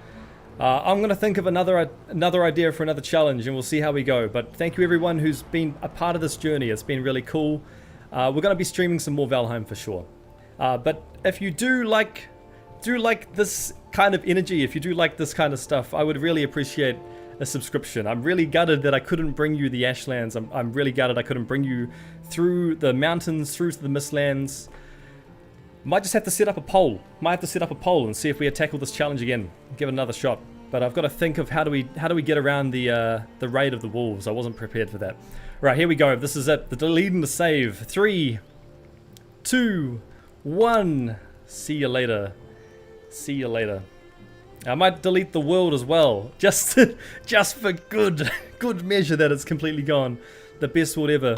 S1: I'm going to think of another idea for another challenge, and we'll see how we go. But thank you everyone who's been a part of this journey. It's been really cool. We're going to be streaming some more Valheim for sure. But if you do like this kind of energy, if you do like this kind of stuff, I would really appreciate a subscription. I'm really gutted that I couldn't bring you the Ashlands. I'm really gutted I couldn't bring you through the mountains, through to the Mistlands. Might just have to set up a poll. Might have to set up a poll and see if we tackle this challenge again. Give it another shot. But I've got to think of how do we get around the raid of the wolves. I wasn't prepared for that. Right, here we go. This is it. The delete and the save. 3, 2, 1. See you later. See you later. I might delete the world as well, just for good measure that it's completely gone. The best world ever.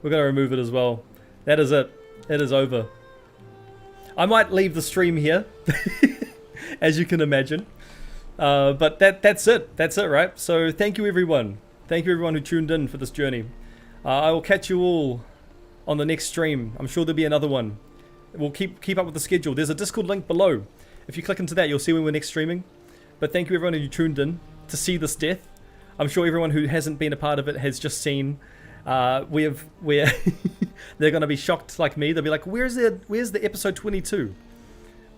S1: We're gonna remove it as well. That is it. It is over. I might leave the stream here, as you can imagine. But that's it. That's it, right? So thank you everyone. Thank you everyone who tuned in for this journey. I will catch you all on the next stream. I'm sure there'll be another one. We'll keep up with the schedule. There's a Discord link below. If you click into that, you'll see when we're next streaming. But thank you everyone who tuned in to see this death. I'm sure everyone who hasn't been a part of it has just seen. They're going to be shocked like me. They'll be like, where's the episode 22?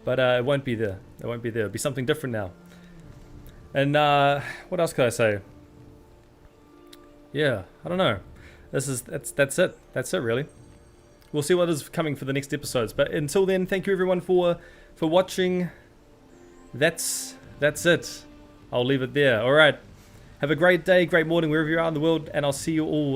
S1: But it won't be there. It won't be there. It'll be something different now. And what else could I say? Yeah, I don't know. That's it. That's it really. We'll see what is coming for the next episodes. But until then, thank you everyone for watching. That's it. I'll leave it there. All right. Have a great day, great morning, wherever you are in the world, and I'll see you all